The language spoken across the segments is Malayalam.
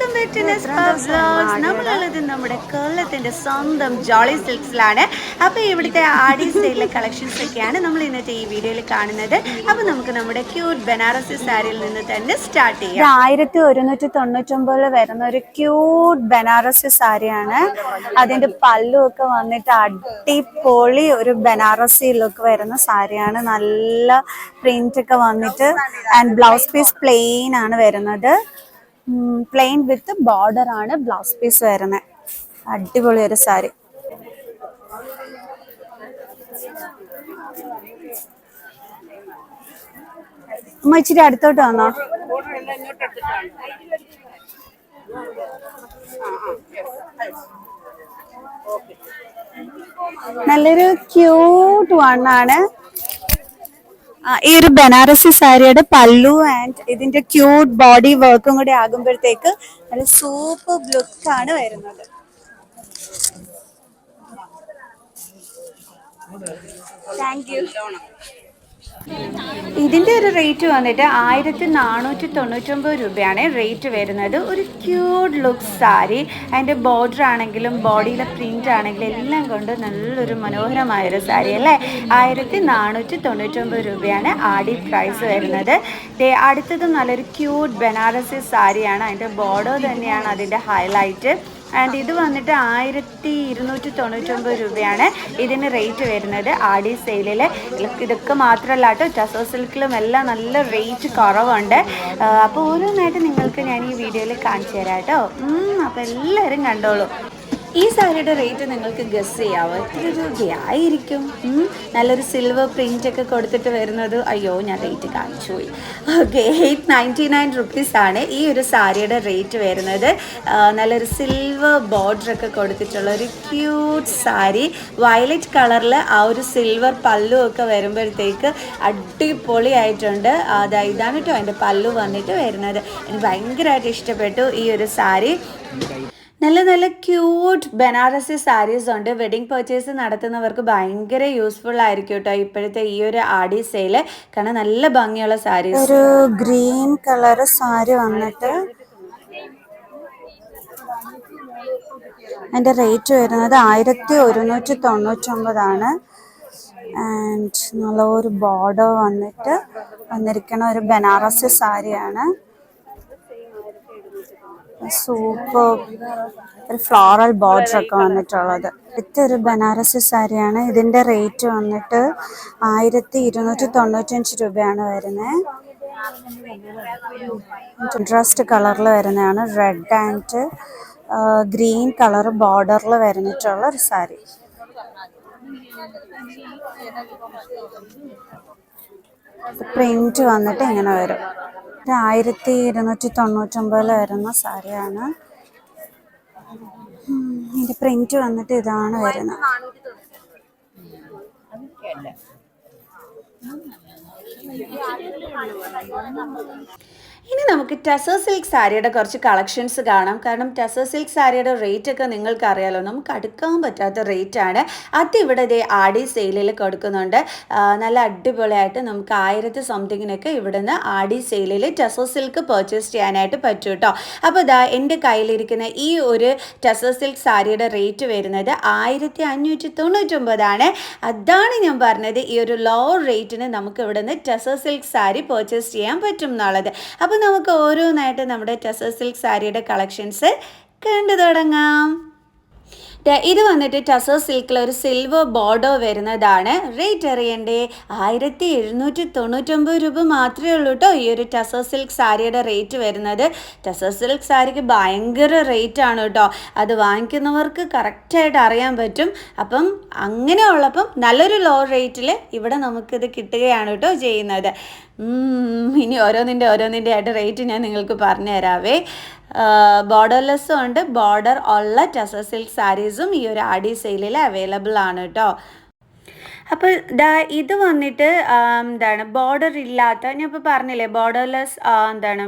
Welcome back to Nespa vlogs. നമ്മളുള്ളത് നമ്മുടെ കൊല്ലത്തിൻ്റെ സ്വന്തം ജോളി സിൽക്സിലാണ്. അപ്പോൾ ഇവിടുത്തെ ആടി സ്റ്റൈലിലെ കളക്ഷൻസ് ഒക്കെയാണ് നമ്മൾ ഇന്നത്തെ ഈ വീഡിയോയിൽ കാണുന്നത്. അപ്പോൾ നമുക്ക് നമ്മുടെ ക്യൂട്ട് ബനാറസി സാരിയിൽ നിന്ന് തന്നെ സ്റ്റാർട്ട് ചെയ്യാം. 1199 വരുന്ന ഒരു ക്യൂട്ട് ബനാറസി സാരിയാണ്. അതിൻ്റെ പല്ലു ഒക്കെ വന്നിട്ട് അടിപൊളി ഒരു ബനാറസി ലുക്ക് വരുന്ന സാരിയാണ്. നല്ല പ്രിന്റ് ഒക്കെ വന്നിട്ട് ആൻഡ് ബ്ലൗസ് പീസ് പ്ലെയിൻ ആണ് വരുന്നത്. പ്ലെയിൻ വിത്ത് ബോർഡർ ആണ് ബ്ലൗസ് പീസ് വരുന്നത്. അടിപൊളി ഒരു സാരി. അമ്മ ഇച്ചിരി അടുത്തോട്ട് വന്നോ. നല്ലൊരു ക്യൂട്ട് വണ്ണാണ് ഈ ഒരു ബനാറസി സാരിയുടെ പല്ലു ആൻഡ് ഇതിന്റെ ക്യൂട്ട് ബോഡി വർക്കും കൂടി ആകുമ്പോഴത്തേക്ക് നല്ല സൂപ്പർ ലുക്ക് ആണ് വരുന്നത്. Thank you. ഇതിൻ്റെ ഒരു റേറ്റ് വന്നിട്ട് 1499 രൂപയാണ് റേറ്റ് വരുന്നത്. ഒരു ക്യൂട്ട് ലുക്ക് സാരി. അതിൻ്റെ ബോർഡർ ആണെങ്കിലും ബോഡിയിലെ പ്രിൻ്റ് ആണെങ്കിലും എല്ലാം കൊണ്ട് നല്ലൊരു മനോഹരമായൊരു സാരി അല്ലേ. 1499 രൂപയാണ് ആടി പ്രൈസ് വരുന്നത്. അടുത്തത് നല്ലൊരു ക്യൂട്ട് ബനാറസി സാരിയാണ്. അതിൻ്റെ ബോർഡർ തന്നെയാണ് അതിൻ്റെ ഹൈലൈറ്റ്. ആൻഡ് ഇത് വന്നിട്ട് 1299 രൂപയാണ് ഇതിന് റേറ്റ് വരുന്നത് ആടി സെയിലിൽ. ഇതൊക്കെ മാത്രമല്ല കേട്ടോ, ടസോ സിൽക്കിലും എല്ലാം നല്ല റേറ്റ് കുറവുണ്ട്. അപ്പോൾ ഓരോന്നായിട്ട് നിങ്ങൾക്ക് ഞാൻ ഈ വീഡിയോയിൽ കാണിച്ചു തരാം കേട്ടോ. അപ്പോൾ എല്ലാവരും കണ്ടോളൂ. ഈ സാരിയുടെ റേറ്റ് നിങ്ങൾക്ക് ഗസ് ചെയ്യാവോ എത്ര രൂപയായിരിക്കും? നല്ലൊരു സിൽവർ പ്രിൻ്റ് ഒക്കെ കൊടുത്തിട്ട് വരുന്നത്. അയ്യോ, ഞാൻ റേറ്റ് കാണിച്ചു പോയി. ഓക്കെ, 899 റുപ്പീസാണ് ഈ ഒരു സാരിയുടെ റേറ്റ് വരുന്നത്. നല്ലൊരു സിൽവർ ബോർഡറൊക്കെ കൊടുത്തിട്ടുള്ള ഒരു ക്യൂട്ട് സാരി. വയലറ്റ് കളറിൽ ആ ഒരു സിൽവർ പല്ലു ഒക്കെ വരുമ്പോഴത്തേക്ക് അടിപൊളിയായിട്ടുണ്ട്. ഇതാണ് കേട്ടോ അതിൻ്റെ പല്ലു വന്നിട്ട് വരുന്നത്. എനിക്ക് ഭയങ്കരമായിട്ട് ഇഷ്ടപ്പെട്ടു ഈ ഒരു സാരി. നല്ല നല്ല ക്യൂട്ട് ബനാറസി സാരീസ് ഉണ്ട്. വെഡിങ് പർച്ചേസ് നടത്തുന്നവർക്ക് ഭയങ്കര യൂസ്ഫുൾ ആയിരിക്കും കേട്ടോ ഇപ്പോഴത്തെ ഈ ഒരു ആടി സെയില്. കാരണം നല്ല ഭംഗിയുള്ള സാരീസ്. ഒരു ഗ്രീൻ കളർ സാരി വന്നിട്ട് അതിൻ്റെ റേറ്റ് വരുന്നത് 1199 ആണ്. ആൻഡ് നല്ല ഒരു ബോർഡർ വന്നിരിക്കുന്ന ഒരു ബനാറസി സാരിയാണ്. സൂപ്പർ ഒരു ഫ്ലോറൽ ബോർഡർ ഒക്കെ വന്നിട്ടുള്ളത്. ഇതൊരു ബനാറസി സാരിയാണ്. ഇതിൻ്റെ റേറ്റ് വന്നിട്ട് 1295 രൂപയാണ് വരുന്നത്. ഇൻട്രസ്റ്റ് കളറിൽ വരുന്നതാണ്. റെഡ് ആൻഡ് ഗ്രീൻ കളർ ബോർഡറിൽ വരുന്നിട്ടുള്ള ഒരു സാരി. പ്രിന്റ് വന്നിട്ട് ഇങ്ങനെ വരും. 1299 വരുന്ന സാരിയാണ്. ഇതിന്റെ പ്രിന്റ് വന്നിട്ട് ഇതാണ് വരുന്നത്. ഇനി നമുക്ക് ടസോ സിൽക്ക് സാരിയുടെ കുറച്ച് കളക്ഷൻസ് കാണാം. കാരണം ടസോ സിൽക്ക് സാരിയുടെ റേറ്റ് ഒക്കെ നിങ്ങൾക്ക് അറിയാലോ, നമുക്ക് അടുക്കാൻ പറ്റാത്ത റേറ്റാണ്. അതിവിടെ ആടി സെയിലിൽ കൊടുക്കുന്നുണ്ട്. നല്ല അടിപൊളിയായിട്ട് നമുക്ക് 1000 സംതിങ്ങിനൊക്കെ ഇവിടുന്ന് ആടി സെയിലിൽ ടസോ സിൽക്ക് പർച്ചേസ് ചെയ്യാനായിട്ട് പറ്റും കേട്ടോ. അപ്പോൾ എൻ്റെ കയ്യിലിരിക്കുന്ന ഈ ഒരു ടസോ സിൽക്ക് സാരിയുടെ റേറ്റ് വരുന്നത് 1599 ആണ്. അതാണ് ഞാൻ പറഞ്ഞത്, ഈ ഒരു ലോ റേറ്റിന് നമുക്ക് ഇവിടുന്ന് ടസോ സിൽക്ക് സാരി പർച്ചേസ് ചെയ്യാൻ പറ്റും എന്നുള്ളത്. അപ്പോൾ നമുക്ക് ഓരോന്നായിട്ട് നമ്മുടെ ടസോ സിൽക്ക് സാരിയുടെ കളക്ഷൻസ് കണ്ടു തുടങ്ങാം. ഇത് വന്നിട്ട് ടസോ സിൽക്കിൽ ഒരു സിൽവർ ബോർഡർ വരുന്നതാണ്. റേറ്റ് അറിയണ്ടേ? 1799 രൂപ മാത്രമേ ഉള്ളൂ കേട്ടോ ഈ ഒരു ടസോ സിൽക്ക് സാരിയുടെ റേറ്റ് വരുന്നത്. ടസോ സിൽക്ക് സാരിക്ക് ഭയങ്കര റേറ്റ് ആണ് കേട്ടോ. അത് വാങ്ങിക്കുന്നവർക്ക് കറക്റ്റായിട്ട് അറിയാൻ പറ്റും. അപ്പം അങ്ങനെയുള്ളപ്പം നല്ലൊരു ലോ റേറ്റിൽ ഇവിടെ നമുക്കിത് കിട്ടുകയാണ് കേട്ടോ ചെയ്യുന്നത്. ഇനി ഓരോന്നിൻ്റെ ആയിട്ട് റേറ്റ് ഞാൻ നിങ്ങൾക്ക് പറഞ്ഞു തരാവേ. ബോർഡർലെസ്സും ഉണ്ട്, ബോർഡർ ഉള്ള ടസോ സിൽക്ക് സാരീസും ഈ ഒരു ആടി സെയിലിൽ അവൈലബിൾ ആണ് കേട്ടോ. അപ്പോൾ ഇത് വന്നിട്ട് എന്താണ് ബോർഡർ ഇല്ലാത്ത, ഞാൻ ഇപ്പോൾ പറഞ്ഞില്ലേ ബോർഡർലെസ് എന്താണ്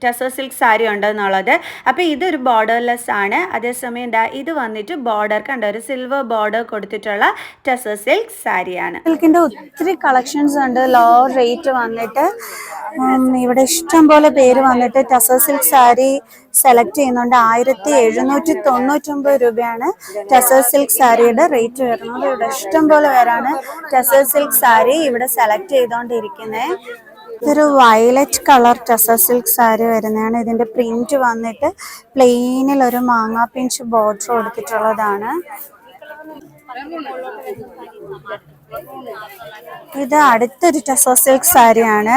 ടസർ സിൽക്ക് സാരി ഉണ്ടെന്നുള്ളത്. അപ്പോൾ ഇതൊരു ബോർഡർലെസ് ആണ്. അതേസമയം ഇത് വന്നിട്ട് ബോർഡർ കണ്ട ഒരു സിൽവർ ബോർഡർ കൊടുത്തിട്ടുള്ള ടസർ സിൽക്ക് സാരിയാണ്. സിൽക്കിൻ്റെ ഒത്തിരി കളക്ഷൻസ് ഉണ്ട്. ലോ റേറ്റ് വന്നിട്ട് ഇവിടെ ഇഷ്ടം പോലെ പേര് വന്നിട്ട് ടസർ സിൽക്ക് സാരി സെലക്ട് ചെയ്യുന്നുണ്ട്. 1799 രൂപയാണ് ടസർ സിൽക്ക് സാരിയുടെ റേറ്റ് വരുന്നത്. ഇവിടെ ഇഷ്ടം പോലെ പേരാണ് ടസർ സിൽക്ക് സാരി ഇവിടെ സെലക്ട് ചെയ്തുകൊണ്ടിരിക്കുന്നത്. ഇതൊരു violet colour tussar silk sari വരുന്നതാണ്. ഇതിന്റെ പ്രിന്റ് വന്നിട്ട് പ്ലെയിനിൽ ഒരു മാങ്ങാ പിഞ്ച് ബോർഡർ കൊടുത്തിട്ടുള്ളതാണ്. ഇത് അടുത്തൊരു ടസർ സിൽക്ക് സാരിയാണ്.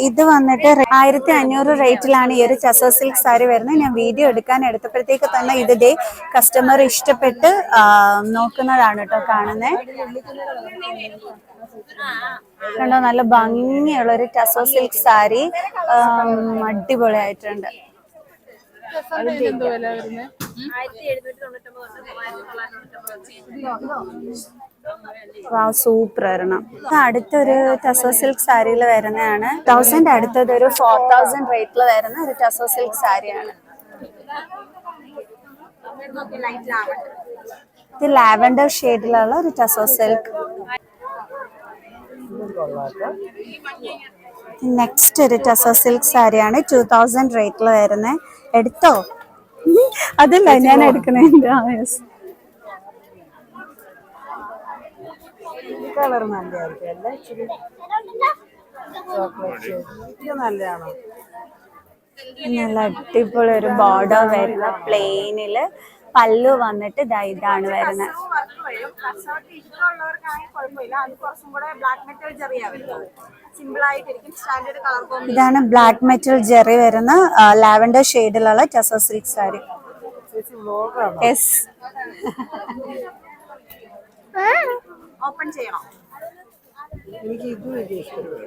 ഇത് വന്നിട്ട് 1500 റേറ്റിലാണ് ഈ ഒരു ടസർ സിൽക്ക് സാരി വരുന്നത്. ഞാൻ വീഡിയോ എടുക്കാൻ എടുത്തപ്പോഴത്തേക്ക് തന്നെ ഇത് കസ്റ്റമർ ഇഷ്ടപ്പെട്ട് നോക്കുന്നതാണ് കേട്ടോ കാണുന്നത്. കണ്ടോ, നല്ല ഭംഗിയുള്ള ഒരു ടസർ സിൽക്ക് സാരി, അടിപൊളിയായിട്ടുണ്ട്. സൂപ്പർ ആയിരുന്നു. അടുത്തൊരു ടസർ സിൽക്ക് സാരിയിൽ വരുന്നതാണ്. 1000 അടുത്തത് ഒരു 4000 റേറ്റിൽ വരുന്ന ഒരു ടസർ സിൽക്ക് സാരിയാണ്. ഇത് ലാവൻഡർ ഷെയ്ഡിലുള്ള ഒരു ടസർ സിൽക്ക്. നെക്സ്റ്റ് ഒരു ടസർ സിൽക്ക് സാരിയാണ്. 2000 റേറ്റിൽ വരുന്നത്. എടുത്തോ? അതല്ല ഞാൻ എടുക്കണേന്റെ. കളർ നല്ലതായിരിക്കും അല്ലേ? ഇച്ചിരി നല്ലതാണോ? നല്ല അടിപൊളി ഒരു ബോർഡർ വരുന്ന പ്ലെയിനില് പല്ലു വന്നിട്ട് ഇതാണ് വരുന്നത്. ഇതാണ് ബ്ലാക്ക് മെറ്റൽ ജെറി വരുന്ന ലാവൻഡർ ഷെയ്ഡിലുള്ള tussar silk sari. Yes. Open ചെയ്യണോ? എനിക്ക് ഇത് വലിയ ഇഷ്ടപ്പെട്ടു.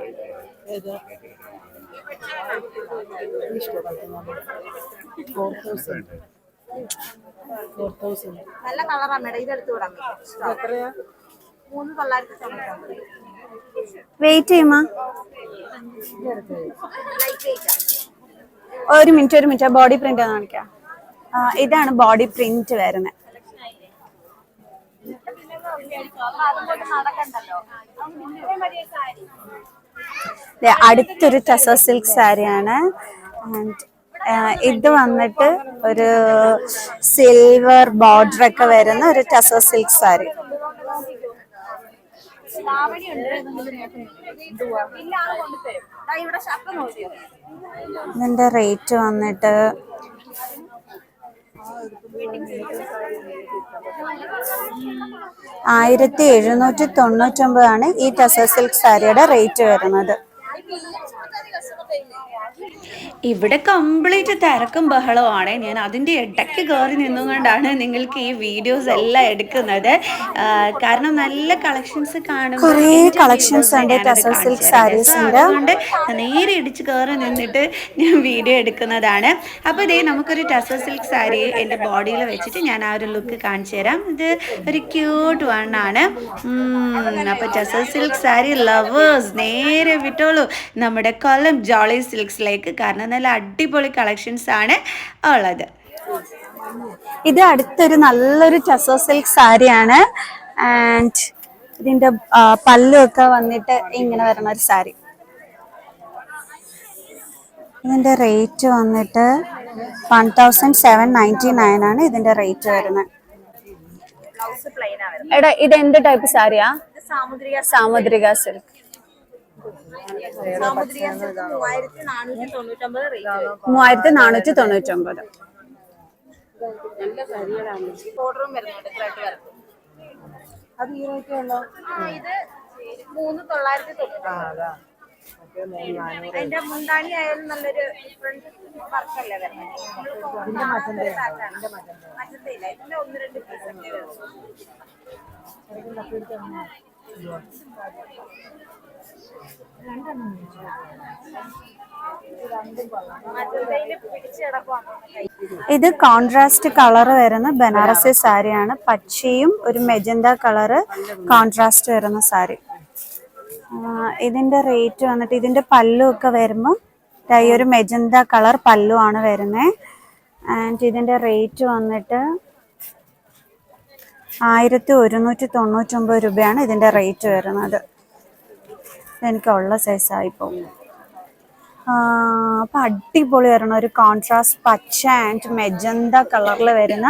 4000 നല്ല കളറാണ് മേഡം. ഇതെടുത്ത് വിടാം. എത്രയാ? 3999. വെയിറ്റ് ചെയ്യുമാ? ഒരു മിനിറ്റ് ബോഡി പ്രിന്റ് കാണിക്കാം. ഇതാണ് ബോഡി പ്രിന്റ് വരുന്നത്. അടുത്തൊരു ടസർ സിൽക്ക് സാരിയാണ്. ഇത് വന്നിട്ട് ഒരു സിൽവർ ബോർഡർ ഒക്കെ വരുന്ന ഒരു ടസർ സിൽക്ക് സാരി. ഇതിന്റെ റേറ്റ് വന്നിട്ട് 1799 ഈ ടസർ സിൽക്ക് സാരിയുടെ റേറ്റ് വരുന്നത്. ഇവിടെ കംപ്ലീറ്റ് തിരക്കും ബഹളമാണ്. ഞാൻ അതിൻ്റെ ഇടയ്ക്ക് കയറി നിന്നുകൊണ്ടാണ് നിങ്ങൾക്ക് ഈ വീഡിയോസ് എല്ലാം എടുക്കുന്നത്. കാരണം നല്ല കളക്ഷൻസ് കാണുമ്പോൾ അതുകൊണ്ട് നേരെ ഇടിച്ച് കയറി നിന്നിട്ട് ഞാൻ വീഡിയോ എടുക്കുന്നതാണ്. അപ്പോൾ ഇതേ നമുക്കൊരു ടസർ സിൽക്ക് സാരി എൻ്റെ ബോഡിയിൽ വെച്ചിട്ട് ഞാൻ ആ ഒരു ലുക്ക് കാണിച്ചു തരാം. ഇത് ഒരു ക്യൂട്ട് വണ്ണാണ്. അപ്പോൾ ടസർ സിൽക്ക് സാരി ലവേഴ്സ് നേരെ വിട്ടോളൂ നമ്മുടെ കൊല്ലം ജോളി സിൽക്സിലേക്ക്. കാരണം നല്ല അടിപൊളി കളക്ഷൻസ് ആണ് ഉള്ളത്. ഇത് അടുത്തൊരു നല്ലൊരു ടസർ സിൽക്ക് സാരിയാണ്. ആൻഡ് ഇതിന്റെ പല്ലുമൊക്കെ വന്നിട്ട് ഇങ്ങനെ വരുന്ന ഒരു സാരി. ഇതിന്റെ റേറ്റ് വന്നിട്ട് 1799 ആണ് ഇതിന്റെ റേറ്റ് വരുന്നത്. എടാ ഇത് എന്ത് ടൈപ്പ് സാരിയാ? സാമുദ്രിക സിൽക്ക്. 3499. അത് ഈ റേറ്റുള്ളൂ. ഇത് 3999. അതിന്റെ മുന്താണി ആയാലും നല്ലൊരു ഡിഫറെന്റ് വർക്കല്ലേ വരുന്നത്. മറ്റത്തില്ല, ഇതിന്റെ 1-2 പീസൊക്കെ വരുന്നത്. ഇത് കോൺട്രാസ്റ്റ് കളർ വരുന്ന ബനാറസി സാരിയാണ്. പച്ചയും ഒരു മെജന്ത കളറ് കോൺട്രാസ്റ്റ് വരുന്ന സാരി. ഇതിന്റെ റേറ്റ് വന്നിട്ട് ഇതിന്റെ പല്ലു ഒക്കെ വരുമ്പോൾ ഈ ഒരു മെജന്ത കളർ പല്ലു ആണ് വരുന്നത്. ആൻഡ് ഇതിന്റെ റേറ്റ് വന്നിട്ട് 1199 രൂപയാണ് ഇതിന്റെ റേറ്റ് വരുന്നത്. എനിക്കുള്ള സൈസായിപ്പോൾ അപ്പം അടിപൊളി വരണം. ഒരു കോൺട്രാസ്റ്റ് പച്ച ആൻഡ് മെജന്ത കളറിൽ വരുന്ന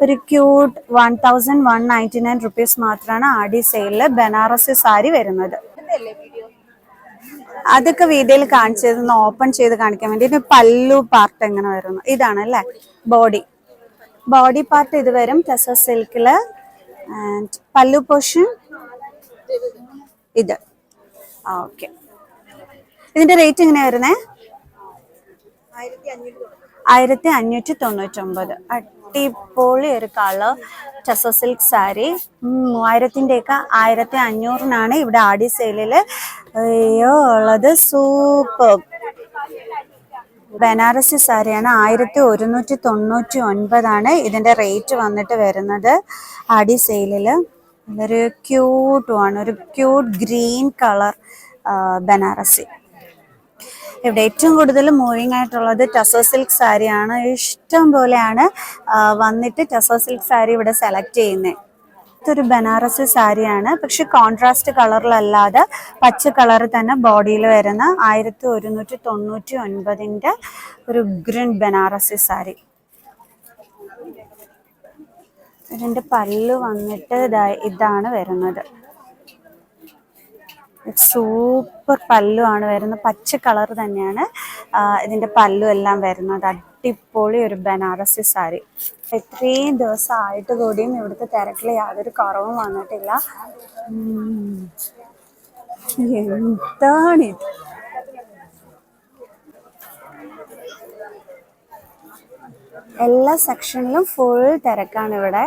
ഒരു ക്യൂട്ട് 1199 റുപ്പീസ് മാത്രമാണ് ആടി സെയിലിൽ ബനാറസി സാരി വരുന്നത്. അതൊക്കെ വീഡിയോയിൽ കാണിച്ചത് ഓപ്പൺ ചെയ്ത് കാണിക്കാൻ വേണ്ടി. ഇതിന് പല്ലു പാർട്ട് എങ്ങനെ വരുന്നു ഇതാണല്ലേ ബോഡി പാർട്ട് ഇത് വരും ടെസർ സിൽക്കില്. ആൻഡ് പല്ലു പോർഷൻ ഇത്. ഓക്കെ, ഇതിന്റെ റേറ്റ് എങ്ങനെയാ വരുന്നേ? 1599. അടിപൊളി ഒരു കളർ ടെസർ സിൽക്ക് സാരി. 3000-ൻ്റെയൊക്കെ 1500-നാണ് ഇവിടെ ആടി സെയിലില് ഉള്ളത്. സൂപ്പർ ബനാറസി സാരിയാണ്. 1199 ഇതിന്റെ റേറ്റ് വന്നിട്ട് വരുന്നത് ആടി സെയിലില്. നല്ലൊരു ക്യൂട്ടുമാണ്, ഒരു ക്യൂട്ട് ഗ്രീൻ കളർ ബനാറസി. ഇവിടെ ഏറ്റവും കൂടുതൽ മൂവിങ് ആയിട്ടുള്ളത് ടെസർ സിൽക്ക് സാരിയാണ്. ഇഷ്ടം പോലെയാണ് വന്നിട്ട് ടെസർ സിൽക്ക് സാരി ഇവിടെ സെലക്ട് ചെയ്യുന്നത്. ഇതൊരു ബനാറസി സാരിയാണ്, പക്ഷെ കോൺട്രാസ്റ്റ് കളറിലല്ലാതെ പച്ച കളർ തന്നെ ബോഡിയിൽ വരുന്ന 1199 ഒരു ഗ്രീൻ ബനാറസി സാരി. ഇതിന്റെ പല്ലു വന്നിട്ട് ഇതാണ് വരുന്നത്. സൂപ്പർ പല്ലു ആണ് വരുന്നത്. പച്ച കളർ തന്നെയാണ് ഇതിന്റെ പല്ലു എല്ലാം വരുന്നത്. അടിപൊളി ഒരു ബനാറസി സാരി. ഇത്രയും ദിവസമായിട്ട് കൂടിയും ഇവിടുത്തെ തിരക്കിൽ യാതൊരു കുറവും വന്നിട്ടില്ല. എന്താണിത്? എല്ലാ സെക്ഷനിലും ഫുൾ തിരക്കാണ് ഇവിടെ.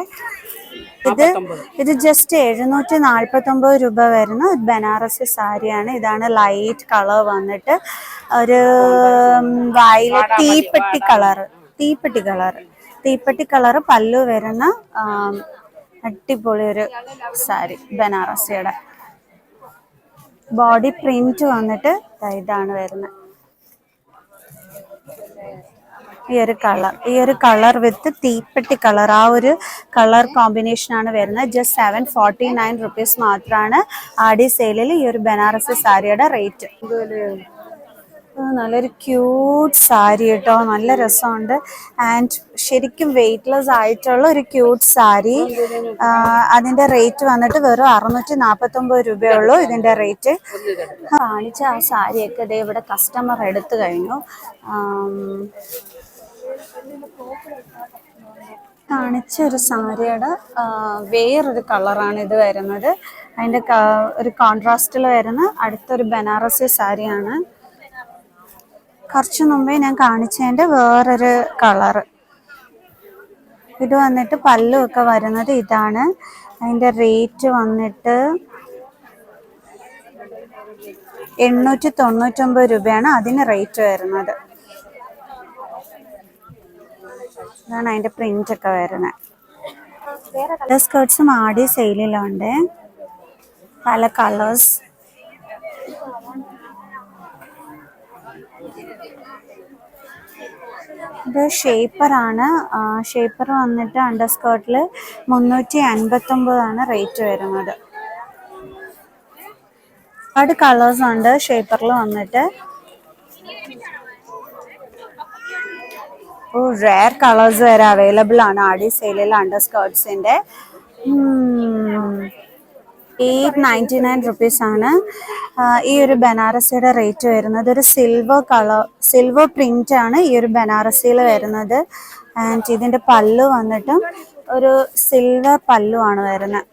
ഇത് ജസ്റ്റ് 749 രൂപ വരുന്ന ബനാറസി സാരിയാണ്. ഇതാണ് ലൈറ്റ് കളർ വന്നിട്ട് ഒരു വയലറ്റ് തീപ്പെട്ടി കളർ പല്ലു വരുന്ന അടിപൊളി ഒരു സാരി ബനാറസിയുടെ. ബോഡി പ്രിന്റ് വന്നിട്ട് ഇതാണ് വരുന്നത്. ഈ ഒരു കളർ വിത്ത് തീപ്പെട്ടി കളർ, ആ ഒരു കളർ കോമ്പിനേഷൻ ആണ് വരുന്നത്. ജസ്റ്റ് 749 റുപ്പീസ് മാത്രമാണ് ആടി സെയിലിൽ ഈ ഒരു ബനാറസി സാരിയുടെ റേറ്റ്. നല്ലൊരു ക്യൂട്ട് സാരി കേട്ടോ, നല്ല രസമുണ്ട്. ആൻഡ് ശരിക്കും വെയ്റ്റ്ലെസ് ആയിട്ടുള്ള ഒരു ക്യൂട്ട് സാരി. അതിന്റെ റേറ്റ് വന്നിട്ട് വെറും 649 രൂപയുള്ളൂ ഇതിന്റെ റേറ്റ്. കാണിച്ച ആ സാരിയൊക്കെ ഇതേ ഇവിടെ കസ്റ്റമർ എടുത്തു കഴിഞ്ഞു. കാണിച്ച ഒരു സാരിയുടെ വേറൊരു കളറാണ് ഇത് വരുന്നത്. അതിന്റെ ഒരു കോൺട്രാസ്റ്റിൽ വരുന്ന അടുത്തൊരു ബനാറസി സാരിയാണ്. കുറച്ചു മുമ്പേ ഞാൻ കാണിച്ചതിന്റെ വേറൊരു കളറ്. ഇത് വന്നിട്ട് പല്ലു ഒക്കെ വരുന്നത് ഇതാണ്. അതിന്റെ റേറ്റ് വന്നിട്ട് 899 രൂപയാണ് അതിന് റേറ്റ് വരുന്നത്. ഇതാണ് അതിന്റെ പ്രിന്റ് ഒക്കെ വരുന്നത്. സ്കേർട്സും ആടി സെയിലുണ്ട്, പല കളേഴ്സ്. ഇത് ഷേപ്പറാണ്. ഷേപ്പർ വന്നിട്ട് അണ്ടർ സ്കേർട്ടിൽ 359 റേറ്റ് വരുന്നത്. ഒരുപാട് കളേഴ്സ് ഉണ്ട് ഷേപ്പറിൽ വന്നിട്ട്. റെയർ കളേഴ്സ് വരെ അവൈലബിൾ ആണ് ആടി സെയിലിൽ അണ്ടർ സ്കേർട്സിന്റെ. 899 റുപ്പീസ് ആണ് ഈ ഒരു ബനാറസിയുടെ റേറ്റ് വരുന്നത്. ഒരു സിൽവർ പ്രിന്റ് ആണ് ഈ ഒരു ബനാറസിയിൽ വരുന്നത്. ആൻഡ് ഇതിന്റെ പല്ലു വന്നിട്ടും ഒരു സിൽവർ പല്ലു ആണ് വരുന്നത്.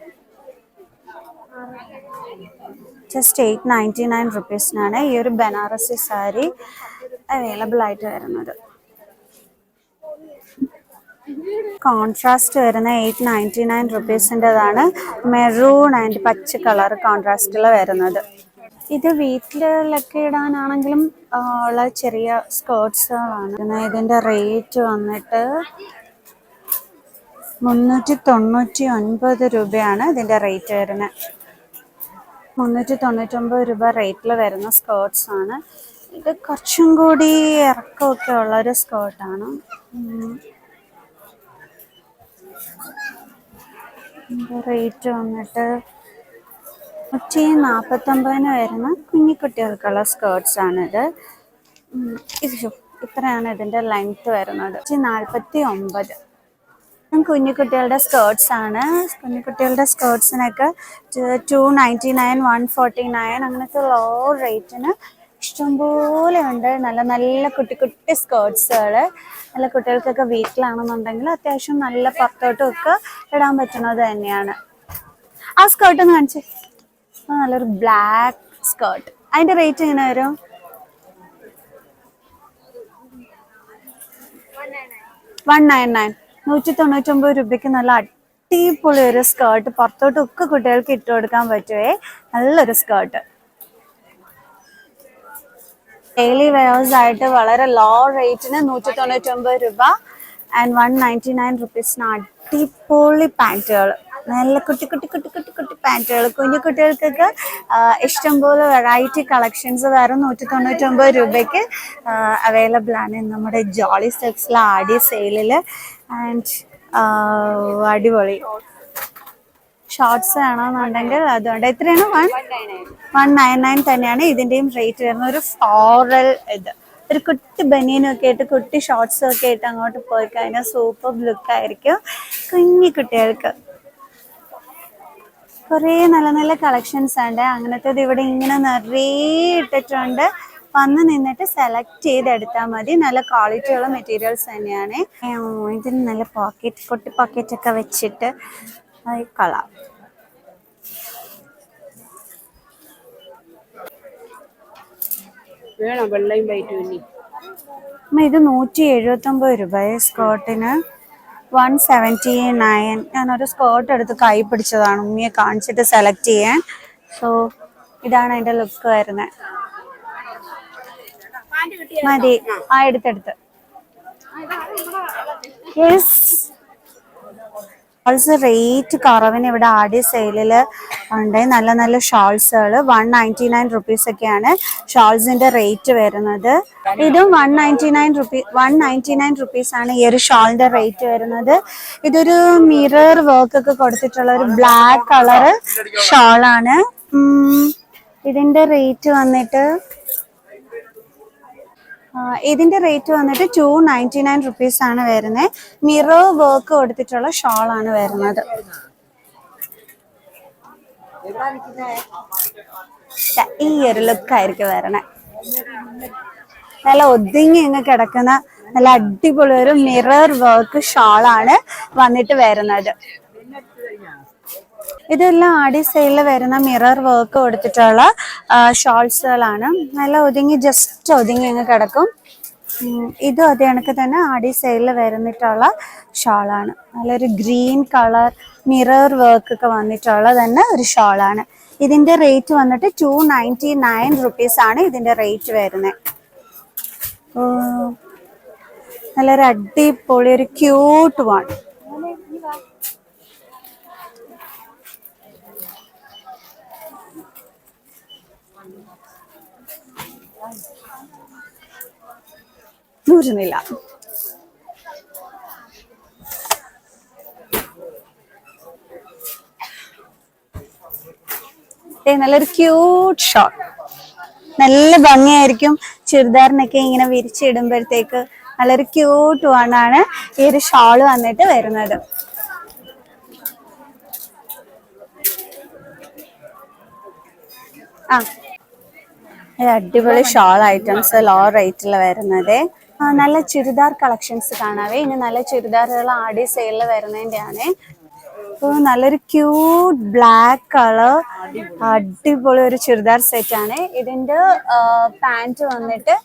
ജസ്റ്റ് 899 റുപ്പീസിനാണ് ഈ ഒരു ബനാറസി സാരി അവൈലബിൾ ആയിട്ട് വരുന്നത്. കോൺട്രാസ്റ്റ് വരുന്ന 899 റുപ്പീസിൻ്റെതാണ്. മെറൂൺ ആൻഡ് പച്ച കളർ കോൺട്രാസ്റ്റിൽ വരുന്നത്. ഇത് വീട്ടിലൊക്കെ ഇടാനാണെങ്കിലും ഉള്ള ചെറിയ സ്കേർട്സുകളാണ്. പിന്നെ ഇതിന്റെ റേറ്റ് വന്നിട്ട് 399 രൂപയാണ് ഇതിന്റെ റേറ്റ് വരുന്നത്. 399 രൂപ റേറ്റിൽ വരുന്ന സ്കേർട്സ് ആണ്. ഇത് കുറച്ചും കൂടി ഇറക്കമൊക്കെ ഉള്ളൊരു സ്കേർട്ടാണ്. റേറ്റ് വന്നിട്ട് 149 വരുന്ന കുഞ്ഞിക്കുട്ടികൾക്കുള്ള സ്കേർട്സ് ആണിത്. ഇത്രയാണ് ഇതിന്റെ ലെങ്ത് വരുന്നത്. 149. കുഞ്ഞിക്കുട്ടികളുടെ സ്കേർട്സ് ആണ്. കുഞ്ഞിക്കുട്ടികളുടെ സ്കേർട്സിനൊക്കെ 299, 149 അങ്ങനത്തെ ലോ റേറ്റിന് ഇഷ്ടംപോലെ ഉണ്ട്. നല്ല നല്ല കുട്ടി കുട്ടി സ്കേർട്സുകൾ. നല്ല കുട്ടികൾക്കൊക്കെ വീട്ടിലാണെന്നുണ്ടെങ്കിൽ അത്യാവശ്യം നല്ല പുറത്തോട്ടും ഒക്കെ ഇടാൻ പറ്റുന്നത് തന്നെയാണ്. ആ സ്കേർട്ട് ഒന്ന് കാണിച്ചേ. നല്ലൊരു ബ്ലാക്ക് സ്കേർട്ട്. അതിന്റെ റേറ്റ് എങ്ങനെ വരും? 199. 199 രൂപയ്ക്ക് നല്ല അടിപൊളി ഒരു സ്കേർട്ട്. പുറത്തോട്ടൊക്കെ കുട്ടികൾക്ക് ഇട്ട് കൊടുക്കാൻ പറ്റുവേ. നല്ലൊരു സ്കേർട്ട്. ഡെയിലി വെയേഴ്സ് ആയിട്ട് വളരെ ലോ റേറ്റിന് 199 രൂപ ആൻഡ് 199 റുപ്പീസിന് അടിപൊളി പാൻറ്റുകൾ. നല്ല കുട്ടി കുട്ടി കുട്ടി കുട്ടി കുട്ടി പാൻറ്റുകൾ. കുഞ്ഞു കുട്ടികൾക്കൊക്കെ ഇഷ്ടംപോലെ വെറൈറ്റി കളക്ഷൻസ് വേറെ 199 രൂപയ്ക്ക് അവൈലബിൾ ആണ് നമ്മുടെ ജോളി സിൽക്സിലെ ആടി സെയിലിൽ. ആൻഡ് അടിപൊളി ഷോർട്സ് വേണമെന്നുണ്ടെങ്കിൽ അതുകൊണ്ട് എത്രയാണ്? 199 തന്നെയാണ് ഇതിൻ്റെയും റേറ്റ് വരുന്നത്. ഒരു ഫ്ലോറൽ ഒരു കുട്ടി ബനിയനൊക്കെ ആയിട്ട് കുട്ടി ഷോർട്സും ഒക്കെ ആയിട്ട് അങ്ങോട്ട് പോയി കഴിഞ്ഞാൽ സൂപ്പർ ലുക്ക് ആയിരിക്കും കുഞ്ഞി കുട്ടികൾക്ക്. കുറേ നല്ല നല്ല കളക്ഷൻസ് ഉണ്ട്. അങ്ങനത്തേത് ഇവിടെ ഇങ്ങനെ നിറയെ ഇട്ടിട്ടുണ്ട്. വന്ന് നിന്നിട്ട് സെലക്ട് ചെയ്തെടുത്താൽ മതി. നല്ല ക്വാളിറ്റിയുള്ള മെറ്റീരിയൽസ് തന്നെയാണ്. ഇതിന് നല്ല പോക്കറ്റ് കുട്ടി പോക്കറ്റ് ഒക്കെ വെച്ചിട്ട് കളാം. ഇത് 179 രൂപ സ്കേർട്ടിന്. 179. ഞാനൊരു സ്കേർട്ട് എടുത്ത് കൈ പിടിച്ചതാണ് ഉമ്മിയെ കാണിച്ചിട്ട് സെലക്ട് ചെയ്യാൻ. സോ ഇതാണ് അതിന്റെ ലുക്ക് വരുന്നത്. മതി. എടുത്തെടുത്ത് യെസ്. ഷോൾസ് റേറ്റ് കുറവിന് ഇവിടെ ആടി സെയിലിൽ ഉണ്ട്. നല്ല നല്ല ഷോൾസുകൾ 199 റുപ്പീസ് ഒക്കെയാണ് ഷോൾസിന്റെ റേറ്റ് വരുന്നത്. ഇതും 199 റുപ്പീസ് ആണ് ഈ ഒരു ഷോളിന്റെ റേറ്റ് വരുന്നത്. ഇതൊരു മിറർ വർക്ക് ഒക്കെ കൊടുത്തിട്ടുള്ള ഒരു ബ്ലാക്ക് കളർ ഷോളാണ്. ഇതിന്റെ റേറ്റ് വന്നിട്ട് 299 റുപ്പീസ് ആണ് വരുന്നത്. മിറർ വർക്ക് കൊടുത്തിട്ടുള്ള ഷോൾ ആണ് വരുന്നത്. ഈ ഒരു ലുക്ക് ആയിരിക്കും വരണേ. നല്ല ഒതുങ്ങി ഇങ്ങ് കിടക്കുന്ന നല്ല അടിപൊളി ഒരു മിറർ വർക്ക് ഷോളാണ് വന്നിട്ട് വരുന്നത്. ഇതെല്ലാം ആടി സെയിലിൽ വരുന്ന മിറർ വർക്ക് കൊടുത്തിട്ടുള്ള ഷോൾസുകളാണ്. നല്ല ഒതുങ്ങി ജസ്റ്റ് ഒതുങ്ങി അങ്ങ് കിടക്കും. ഇതും അതേ കണക്ക് തന്നെ ആടി സെയിലിൽ വരുന്നിട്ടുള്ള ഷോളാണ്. നല്ലൊരു ഗ്രീൻ കളർ മിറർ വർക്ക് ഒക്കെ വന്നിട്ടുള്ള തന്നെ ഒരു ഷോളാണ്. ഇതിന്റെ റേറ്റ് വന്നിട്ട് 299 റുപ്പീസ് ആണ് ഇതിന്റെ റേറ്റ് വരുന്നത്. നല്ലൊരു അടിപൊളി ഒരു ക്യൂട്ട് വൺ. നൂറുന്നില്ല. നല്ലൊരു ക്യൂട്ട് ഷോൾ. നല്ല ഭംഗിയായിരിക്കും ചുരിദാറിനൊക്കെ ഇങ്ങനെ വിരിച്ചിടുമ്പോഴത്തേക്ക്. നല്ലൊരു ക്യൂട്ട് വണ്ണാണ് ഈ ഒരു ഷോള് വന്നിട്ട് വരുന്നത്. അടിപൊളി ഷോൾ ഐറ്റംസ് ലോ റേറ്റിൽ വരുന്നത്. നല്ല ചുരിദാർ കളക്ഷൻസ് കാണാവേ. ഇനി നല്ല ചുരിദാറുകൾ ആടി സെയിലിൽ വരുന്നതിൻ്റെയാണ്. നല്ലൊരു ക്യൂട്ട് ബ്ലാക്ക് കളർ അടിപൊളി ഒരു ചുരിദാർ സെറ്റ് ആണ്. ഇതിന്റെ പാന്റ് വന്നിട്ട്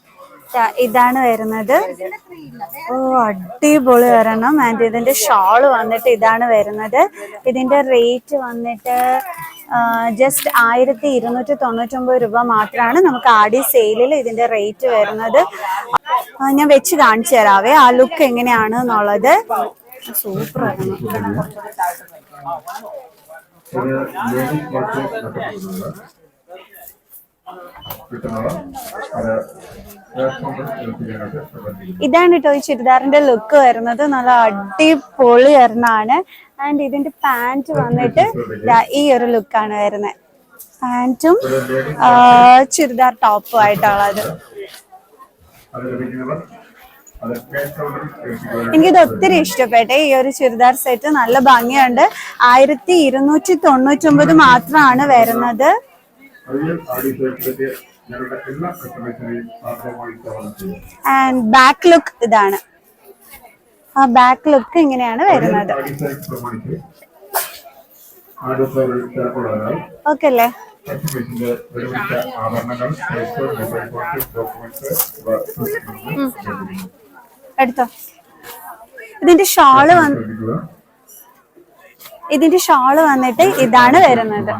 ഇതാണ് വരുന്നത്. അടിപൊളി വരണം. ആൻഡ് ഇതിന്റെ ഷോള് വന്നിട്ട് ഇതാണ് വരുന്നത്. ഇതിന്റെ റേറ്റ് വന്നിട്ട് ജസ്റ്റ് 1299 രൂപ മാത്രമാണ് നമുക്ക് ആടി സെയിലിൽ ഇതിന്റെ റേറ്റ് വരുന്നത്. ഞാൻ വെച്ച് കാണിച്ചു തരാവേ ആ ലുക്ക് എങ്ങനെയാണ് എന്നുള്ളത്. സൂപ്പർ ആയിരുന്നു. ഇതാണ് കേട്ടോ ഈ ചുരിദാറിന്റെ ലുക്ക് വരുന്നത്. നല്ല അടിപൊളി ഒരെണ്ണാണ്. ആൻഡ് ഇതിന്റെ പാന്റ് വന്നിട്ട് ഈ ഒരു ലുക്കാണ് വരുന്നത്. പാന്റും ചുരിദാർ ടോപ്പും ആയിട്ടുള്ളത്. എനിക്കിത് ഒത്തിരി ഇഷ്ടപ്പെട്ടെ ഈ ഒരു ചുരിദാർ സെറ്റ്. നല്ല ഭംഗിയുണ്ട്. 1299 മാത്രമാണ് വരുന്നത്. ആൻഡ് ബാക്ക് ലുക്ക് ഇതാണ്. ആ ബാക്ക് ലുക്ക് ഇങ്ങനെയാണ് വരുന്നത്. ഓക്കെ അല്ലേ? എടുത്തോ. ഇതിന്റെ ഷാള് വന്നിട്ട് ഇതാണ് വരുന്നത്.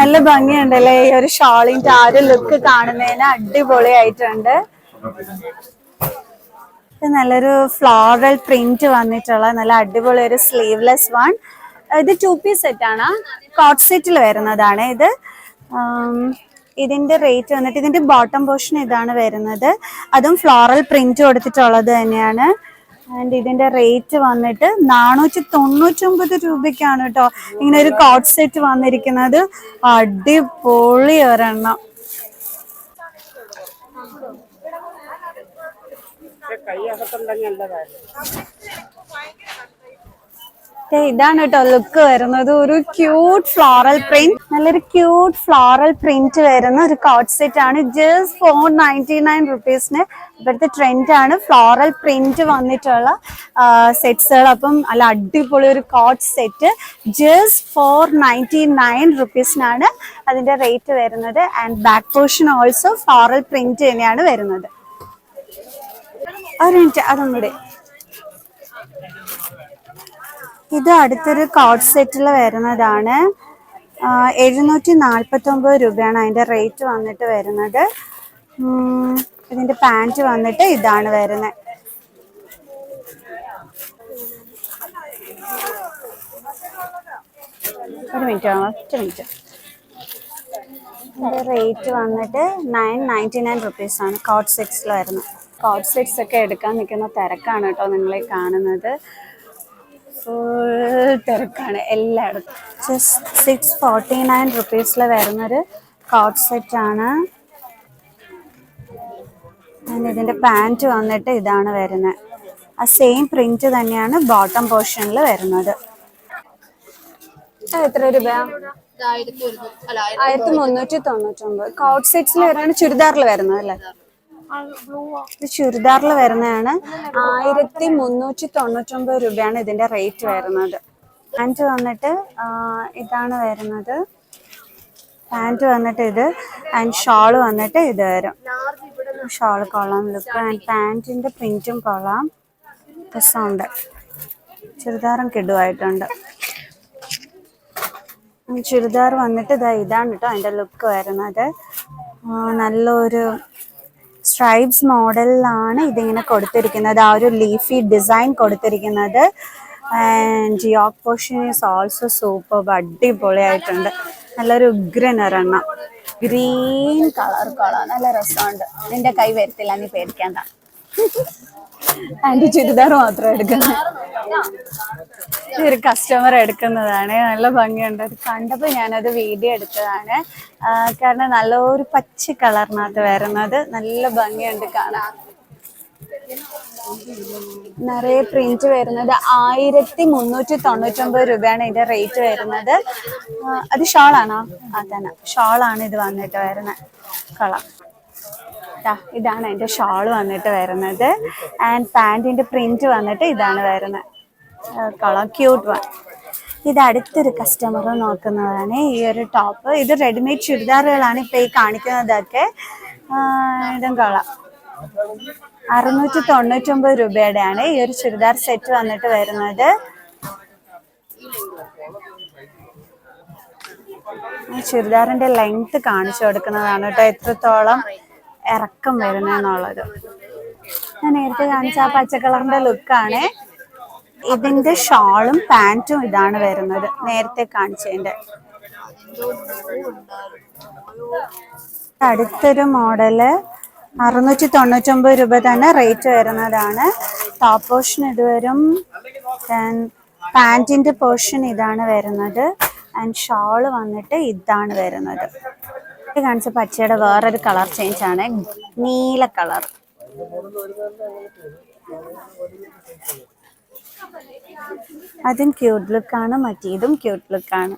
നല്ല ഭംഗിയുണ്ടല്ലേ ഈ ഒരു ഷാളിന്റെ ആ ഒരു ലുക്ക് കാണുന്നതിന്. അടിപൊളിയായിട്ടുണ്ട്. നല്ലൊരു ഫ്ലോറൽ പ്രിന്റ് വന്നിട്ടുള്ള നല്ല അടിപൊളി ഒരു സ്ലീവ്ലെസ് വൺ. ഇത് 2 പീസ് സെറ്റ് ആണ്. കോട്ട് സെറ്റിൽ വരുന്നതാണ് ഇത്. ഇതിന്റെ റേറ്റ് വന്നിട്ട് ഇതിന്റെ ബോട്ടം പോർഷൻ ഇതാണ് വരുന്നത്. അതും ഫ്ലോറൽ പ്രിന്റ് കൊടുത്തിട്ടുള്ളത് തന്നെയാണ്. ആൻഡ് ഇതിന്റെ റേറ്റ് വന്നിട്ട് 499 രൂപയ്ക്കാണ് കേട്ടോ ഇങ്ങനെ ഒരു കോട്ട് സെറ്റ് വന്നിരിക്കുന്നത്. അടിപൊളി ഒരെണ്ണം. ഇതാണ് കേട്ടോ ലുക്ക് വരുന്നത്. ഒരു ക്യൂട്ട് ഫ്ലോറൽ പ്രിന്റ്, നല്ലൊരു ക്യൂട്ട് ഫ്ലോറൽ പ്രിന്റ് വരുന്ന ഒരു കോട്ട് സെറ്റ് ആണ്. ജസ്റ്റ് 499 റുപ്പീസിന് ഇപ്പോഴത്തെ ട്രെൻഡ് ആണ് ഫ്ലോറൽ പ്രിന്റ് വന്നിട്ടുള്ള സെറ്റ്സുകൾ. അപ്പം നല്ല അടിപൊളി ഒരു കോട്ട് സെറ്റ് ജസ്റ്റ് 499 റുപ്പീസിനാണ് അതിന്റെ റേറ്റ് വരുന്നത്. And back portion also floral print തന്നെയാണ് വരുന്നത്. ഒരു മിനിറ്റ് അതൊന്നുകൂടെ. ഇത് അടുത്തൊരു കോട്ട് സെറ്റിൽ വരുന്നതാണ്. 749 രൂപയാണ് അതിന്റെ റേറ്റ് വന്നിട്ട് വരുന്നത്. ഇതിന്റെ പാന്റ് വന്നിട്ട് ഇതാണ് വരുന്നത്. ഒരു മിനിറ്റ് ഒറ്റ മിനിറ്റ്. ഇതിന്റെ റേറ്റ് വന്നിട്ട് 999 റുപ്പീസ് ആണ് കോട്ട് സെറ്റ്സിൽ വരുന്നത്. കോട്ട് സെറ്റ്സ് ഒക്കെ എടുക്കാൻ നിൽക്കുന്ന തിരക്കാണ് കേട്ടോ നിങ്ങളെ കാണുന്നത്. ഫുൾ തിരക്കാണ് എല്ലായിടത്തും. ജസ്റ്റ് 649 റുപ്പീസിൽ വരുന്നൊരു കോട്ട് സെറ്റാണ്. ഇതിന്റെ പാന്റ് വന്നിട്ട് ഇതാണ് വരുന്നത്. ആ സെയിം പ്രിന്റ് തന്നെയാണ് ബോട്ടം പോർഷനിൽ വരുന്നത്. എത്ര രൂപ? 1399. കോട്ട് സെറ്റ്സിൽ വരുന്നത് ചുരിദാറിൽ വരുന്നത് അല്ലേ? ഇത് ചുരിദാറിൽ വരുന്നതാണ്. 1399 രൂപയാണ് ഇതിന്റെ റേറ്റ് വരുന്നത്. പാന്റ് വന്നിട്ട് ഇതാണ് വരുന്നത്. പാന്റ് വന്നിട്ട് ഇത്. ആൻഡ് ഷാള് വന്നിട്ട് ഇത് വരും. ഷാള് കൊള്ളാം ലുക്ക്. ആൻഡ് പാന്റിന്റെ പ്രിന്റും കൊള്ളാം. രസമുണ്ട്. ചുരിദാറും കിടുവായിട്ടുണ്ട്. ചുരിദാർ വന്നിട്ട് ഇതാണ് കേട്ടോ അതിന്റെ ലുക്ക് വരുന്നത്. നല്ലൊരു സ്ട്രൈപ്സ് മോഡലിലാണ് ഇതിങ്ങനെ കൊടുത്തിരിക്കുന്നത്. ആ ഒരു ലീഫി ഡിസൈൻ കൊടുത്തിരിക്കുന്നത്. And yolk portion is also super. അടിപൊളിയായിട്ടുണ്ട്. നല്ലൊരു ഉഗ്രൻ ഒരെണ്ണം. ഗ്രീൻ കളർ നല്ല രസമുണ്ട്. നിന്റെ കൈ വരത്തില്ല, നീ പേടിക്കണ്ട. ആൻഡ് ചുരിദാർ മാത്രം എടുക്കുന്നത്. ഒരു കസ്റ്റമർ എടുക്കുന്നതാണ്. നല്ല ഭംഗിയുണ്ട്. അത് കണ്ടപ്പോൾ ഞാനത് വീഡിയോ എടുത്തതാണ്. കാരണം നല്ലൊരു പച്ച കളറിനകത്ത് വരുന്നത്. നല്ല ഭംഗിയുണ്ട് കാണാൻ. നിറയെ പ്രിന്റ് വരുന്നത്. 1399 രൂപയാണ് ഇതിന്റെ റേറ്റ് വരുന്നത്. അത് ഷാളാണോ? അതന്നെ ഷാളാണ് ഇത് വന്നിട്ട് വരുന്നത്. കളർ ഇതാണ് അതിന്റെ ഷാള് വന്നിട്ട് വരുന്നത്. ആൻഡ് പാന്റിന്റെ പ്രിന്റ് വന്നിട്ട് ഇതാണ് വരുന്നത്. Colour cute one. ഇത് അടുത്തൊരു കസ്റ്റമർ നോക്കുന്നതാണ് ഈ ഒരു ടോപ്പ്. ഇത് റെഡിമെയ്ഡ് ചുരിദാറുകളാണ് ഇപ്പൊ ഈ കാണിക്കുന്നതൊക്കെ. ഇതും കൊള്ളാം. ₹699 ഈ ഒരു ചുരിദാർ സെറ്റ് വന്നിട്ട് വരുന്നത്. ചുരിദാറിന്റെ ലെങ്ത് കാണിച്ചു കൊടുക്കുന്നതാണ് കേട്ടോ, എത്രത്തോളം ഇറക്കം വരുന്നെന്നുള്ളത്. ഞാൻ നേരത്തെ കാണിച്ച ആ പച്ചക്കളറിന്റെ ലുക്കാണ്. ഇതിന്റെ ഷാളും പാന്റും ഇതാണ് വരുന്നത്, നേരത്തെ കാണിച്ചതിന്റെ. അടുത്തൊരു മോഡല് ₹699 തന്നെ റേറ്റ് വരുന്നതാണ്. ടോപ്പ് പോർഷൻ ഇത് വരും, പാന്റിന്റെ പോർഷൻ ഇതാണ് വരുന്നത്, ആൻഡ് ഷാള് വന്നിട്ട് ഇതാണ് വരുന്നത്. കാണിച്ച പച്ചയുടെ വേറൊരു കളർ ചേഞ്ച് ആണ്, നീല കളർ. അതും ക്യൂട്ട് ലുക്കാണ്, മറ്റേതും ക്യൂട്ട് ലുക്കാണ്.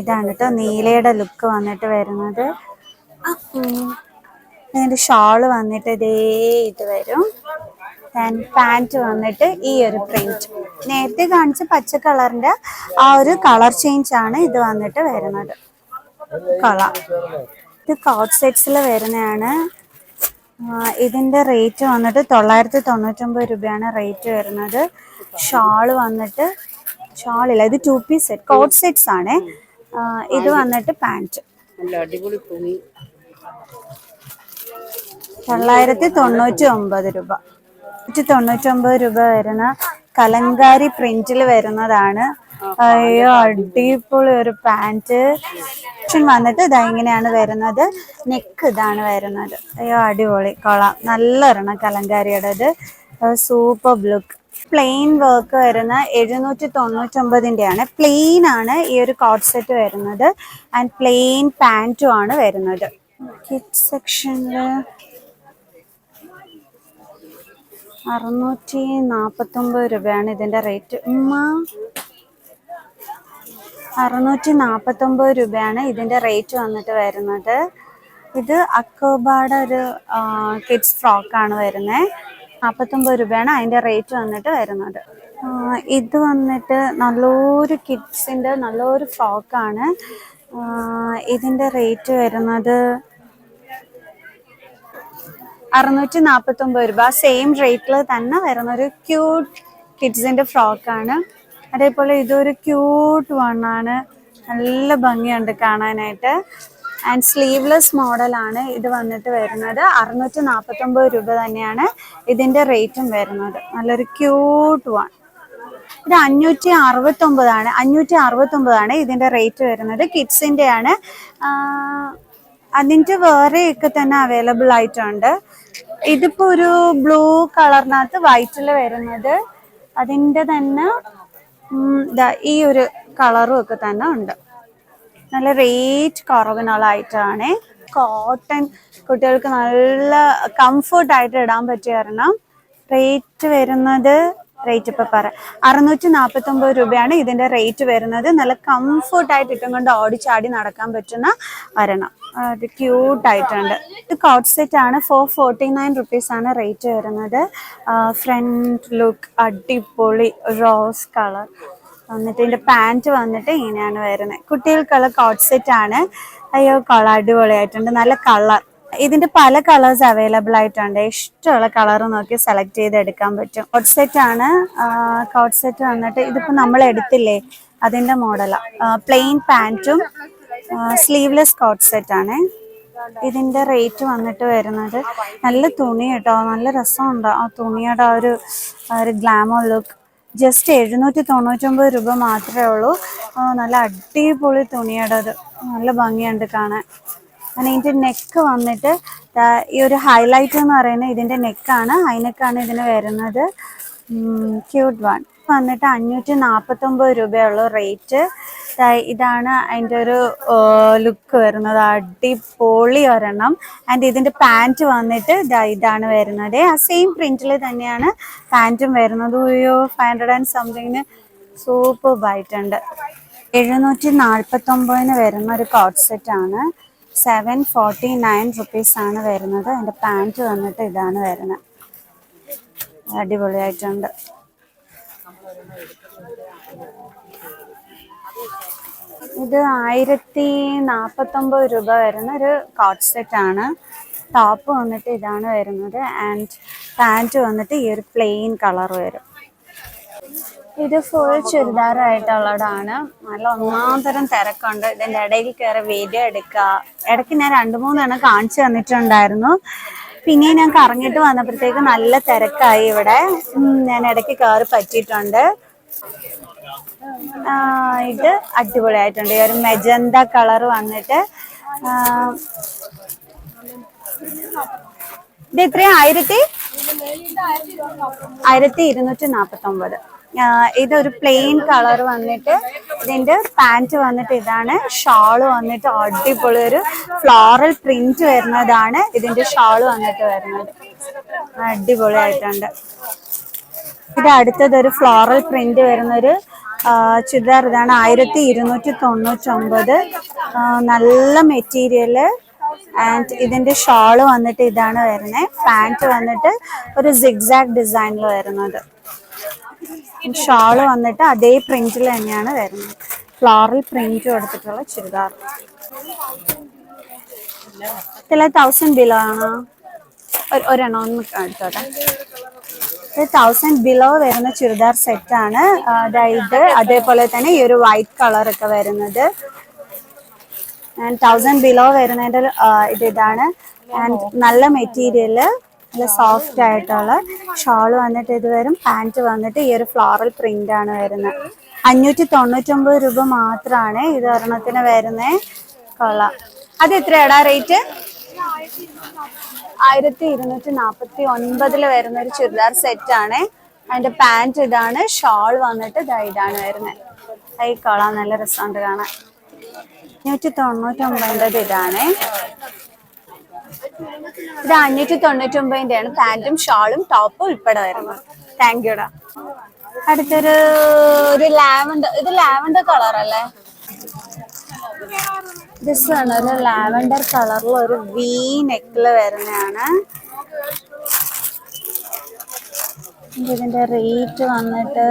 ഇതാണ് കേട്ടോ നീലയുടെ ലുക്ക് വന്നിട്ട് വരുന്നത്. ഇതിന്റെ ഷാള് വന്നിട്ട് ഇതേ ഇത് വരും, പാന്റ് വന്നിട്ട് ഈ ഒരു പ്രിന്റ്. നേരത്തെ കാണിച്ച പച്ച കളറിന്റെ ആ ഒരു കളർ ചേഞ്ച് ആണ് ഇത് വന്നിട്ട് വരുന്നത്. കളർ ഇത് കോട്ട് സെറ്റ്സിൽ വരുന്നതാണ്. ഇതിന്റെ റേറ്റ് വന്നിട്ട് ₹999 റേറ്റ് വരുന്നത്. ഷാള് വന്നിട്ട്, ഷാളില്ല, ഇത് 2 പീസ് സെറ്റ്, കോട്ട് സെറ്റ്സ് ആണ്. ഇത് വന്നിട്ട് പാന്റ്. ₹999. ₹999 വരുന്ന കലങ്കാരി പ്രിന്റിൽ വരുന്നതാണ്. അയ്യോ അടിപൊളി ഒരു പാന്റ് വന്നിട്ട് ഇതാ ഇങ്ങനെയാണ് വരുന്നത്. നെക്ക് ഇതാണ് വരുന്നത്. അയ്യോ അടിപൊളി, കൊള്ളാം, നല്ലൊരെണ്ണം കലങ്കാരിയുടേത്. Super look. പ്ലെയിൻ വർക്ക് വരുന്ന ₹799 പ്ലെയിൻ ആണ് ഈ ഒരു കോട്ട് സെറ്റ് വരുന്നത്, ആൻഡ് പ്ലെയിൻ പാന്റും ആണ് വരുന്നത്. കിഡ്സ് സെക്ഷനില് ₹649 ഇതിന്റെ റേറ്റ്. ₹649 ഇതിന്റെ റേറ്റ് വന്നിട്ട് വരുന്നത്. ഇത് അക്കോബാടെ ഒരു കിഡ്സ് ഫ്രോക്കാണ് വരുന്നത്. ₹49 അതിന്റെ റേറ്റ് വന്നിട്ട് വരുന്നത്. ഇത് വന്നിട്ട് നല്ലൊരു കിഡ്സിന്റെ നല്ലൊരു ഫ്രോക്കാണ്. ഇതിന്റെ റേറ്റ് വരുന്നത് ₹649. സെയിം റേറ്റിൽ തന്നെ വരുന്ന ഒരു ക്യൂട്ട് കിഡ്സിന്റെ ഫ്രോക്കാണ്. അതേപോലെ ഇതൊരു ക്യൂട്ട് വണ്ണാണ്, നല്ല ഭംഗിയുണ്ട് കാണാനായിട്ട്. ആൻഡ് സ്ലീവ്ലെസ് മോഡലാണ് ഇത് വന്നിട്ട് വരുന്നത്. ₹649 തന്നെയാണ് ഇതിന്റെ റേറ്റും വരുന്നത്. നല്ലൊരു ക്യൂട്ട് വൺ. ഇത് $569 ഇതിന്റെ റേറ്റ് വരുന്നത്. കിഡ്സിന്റെ ആണ്. അതിന്റെ വേറെയൊക്കെ തന്നെ അവൈലബിൾ ആയിട്ടുണ്ട്. ഇതിപ്പോ ഒരു ബ്ലൂ കളറിനകത്ത് വൈറ്റിൽ വരുന്നത്. അതിന്റെ തന്നെ ഈ ഒരു കളറും ഒക്കെ തന്നെ ഉണ്ട്. നല്ല റേറ്റ് കുറവിനുള്ള ഐറ്റമാണ്. കോട്ടൺ കുട്ടികൾക്ക് നല്ല കംഫർട്ടായിട്ട് ഇടാൻ പറ്റിയ കാരണം. റേറ്റ് വരുന്നത്, റേറ്റ് ഇപ്പം പറയാം, ₹649 ഇതിന്റെ റേറ്റ് വരുന്നത്. നല്ല കംഫർട്ടായിട്ട് ഇട്ടും കൊണ്ട് ഓടിച്ചാടി നടക്കാൻ പറ്റുന്ന ഒരെണ്ണം. അത് ക്യൂട്ടായിട്ടുണ്ട്. ഇത് കോട്ട് സെറ്റ് ആണ്. ₹449 ആണ് റേറ്റ് വരുന്നത്. ഫ്രണ്ട് ലുക്ക് അടിപൊളി റോസ് കളർ വന്നിട്ട് ഇതിന്റെ പാന്റ് വന്നിട്ട് ഇങ്ങനെയാണ് വരുന്നത്. കുട്ടികൾക്കുള്ള കോട്ട് സെറ്റ് ആണ്. അയ്യോ കളർ അടിപൊളിയായിട്ടുണ്ട്, നല്ല കളർ. ഇതിന്റെ പല കളേഴ്സ് അവൈലബിൾ ആയിട്ടുണ്ട്. ഇഷ്ടമുള്ള കളർ നോക്കി സെലക്ട് ചെയ്ത് എടുക്കാൻ പറ്റും. കോട്ട് സെറ്റ് ആണ്. കോട്ട് സെറ്റ് വന്നിട്ട് ഇതിപ്പോ നമ്മൾ എടുത്തില്ലേ അതിന്റെ മോഡലാ. പ്ലെയിൻ പാന്റും സ്ലീവ്ലെസ് കോട്ട് സെറ്റ് ആണ്. ഇതിന്റെ റേറ്റ് വന്നിട്ട് വരുന്നത്, നല്ല തുണി കേട്ടോ, നല്ല രസമുണ്ട് ആ തുണിയുടെ ആ ഒരു ഗ്ലാമർ ലുക്ക്. ജസ്റ്റ് ₹799 മാത്രമേ ഉള്ളൂ. നല്ല അടിപൊളി തുണിയുടേത്, നല്ല ഭംഗിയുണ്ട് കാണാൻ. അങ്ങനെ ഇതിന്റെ നെക്ക് വന്നിട്ട് ഈ ഒരു ഹൈലൈറ്റ് എന്ന് പറയുന്നത് ഇതിന്റെ നെക്കാണ്. ഹൈനെക്കാണ് ഇതിന് വരുന്നത്. ക്യൂട്ട് വൺ വന്നിട്ട് ₹549 റേറ്റ്. ഇതാണ് അതിൻ്റെ ഒരു ലുക്ക് വരുന്നത്. അടിപൊളി ഒരെണ്ണം. ആൻഡ് ഇതിന്റെ പാന്റ് വന്നിട്ട് ഇതാണ് വരുന്നത്. ആ സെയിം പ്രിന്റിൽ തന്നെയാണ് പാന്റും വരുന്നത്. 500 സംതിങ്ങിന് സൂപ്പർബായിട്ടുണ്ട്. ₹749 വരുന്ന ഒരു കോട്ട് സെറ്റ് ആണ്. ₹749 ആണ് വരുന്നത്. അതിന്റെ പാന്റ് വന്നിട്ട് ഇതാണ് വരുന്നത്. അടിപൊളിയായിട്ടുണ്ട്. ഇത് 1049 രൂപ വരുന്ന ഒരു കോട്ട് സെറ്റ് ആണ്. ടോപ്പ് വന്നിട്ട് ഇതാണ് വരുന്നത് ആൻഡ് പാൻറ് വന്നിട്ട് ഈ ഒരു പ്ലെയിൻ കളർ വരും. ഇത് ഫുൾ ചുരിദാറായിട്ടുള്ളതാണ്. നല്ല ഒന്നാം തരം തിരക്കുണ്ട്. ഇതിൻ്റെ ഇടയിൽ കയറി വീഡിയോ എടുക്കുക. ഇടയ്ക്ക് ഞാൻ 2-3 കാണിച്ചു തന്നിട്ടുണ്ടായിരുന്നു. പിന്നെ ഞാൻ കറങ്ങിയിട്ട് വന്നപ്പോഴത്തേക്ക് നല്ല തിരക്കായി ഇവിടെ. ഞാൻ ഇടയ്ക്ക് കയറി പറ്റിയിട്ടുണ്ട്. ഇത് അടിപൊളിയായിട്ടുണ്ട്. ഈ ഒരു മെജന്ത കളർ വന്നിട്ട് ഇത് എത്രയാ? 1249. ഇതൊരു പ്ലെയിൻ കളർ വന്നിട്ട് ഇതിന്റെ പാൻറ് വന്നിട്ട് ഇതാണ്. ഷാള് വന്നിട്ട് അടിപൊളി ഒരു ഫ്ലോറൽ പ്രിന്റ് വരുന്നതാണ് ഇതിന്റെ ഷാള് വന്നിട്ട് വരുന്നത്. അടിപൊളിയായിട്ടുണ്ട്. ഇത് അടുത്തതൊരു ഫ്ലോറൽ പ്രിന്റ് വരുന്നൊരു ചുരിദാർ. ഇതാണ് 1299. നല്ല മെറ്റീരിയല് ആൻഡ് ഇതിന്റെ ഷാള് വന്നിട്ട് ഇതാണ് വരുന്നത്. പാൻറ് വന്നിട്ട് ഒരു സിഗ്സാഗ് ഡിസൈനിൽ വരുന്നത്. ഷാള് വന്നിട്ട് അതേ പ്രിന്റിൽ തന്നെയാണ് വരുന്നത്. ഫ്ലോറൽ പ്രിന്റ് കൊടുത്തിട്ടുള്ള ചുരിദാർ. ഇതിൽ 1000 ബിലോ ആണോ? ഒരെണ്ണം ഒന്ന് എടുത്തോട്ടെ. 1000 ബിലോ വരുന്ന ചുരിദാർ സെറ്റ് ആണ്. അതായത് അതേപോലെ തന്നെ ഈ ഒരു വൈറ്റ് കളർ ഒക്കെ വരുന്നത്. ആൻഡ് 1000 ബിലോ വരുന്നതിന്റെ ഇതാണ്. ആൻഡ് നല്ല മെറ്റീരിയല്, നല്ല സോഫ്റ്റ് ആയിട്ടുള്ള ഷാള് വന്നിട്ട് ഇത് വരും. പാൻറ് വന്നിട്ട് ഈ ഒരു ഫ്ലോറൽ പ്രിന്റ് ആണ് വരുന്നത്. 599 രൂപ മാത്രമാണ് ഇത് ഒരെണ്ണത്തിന് വരുന്നത്. കൊള്ളാം. അത് എത്രയാടാ റേറ്റ്? 1249 വരുന്ന ഒരു ചുരിദാർ സെറ്റ് ആണ്. അതിന്റെ പാൻറ് ഇതാണ്. ഷാൾ വന്നിട്ട് ഇതാണ് വരുന്നത്. ഈ കൊള്ളാം, നല്ല രസമുണ്ട് കാണാൻ. 599 ഇതാണ്. ഇത് 599 ആണ്. പാൻറ്റും ഷാളും ടോപ്പും ഉൾപ്പെടെ വരുന്നത്. താങ്ക് യുടാ. അടുത്തൊരു ലാവൻഡർ. ഇത് ലാവൻഡർ കളർ അല്ലേ? ദിസ് ആണ് ഒരു ലാവൻഡർ കളറിൽ ഒരു വി നെക്കില് വരുന്നതാണ്. ഇതിന്റെ റേറ്റ് വന്നിട്ട്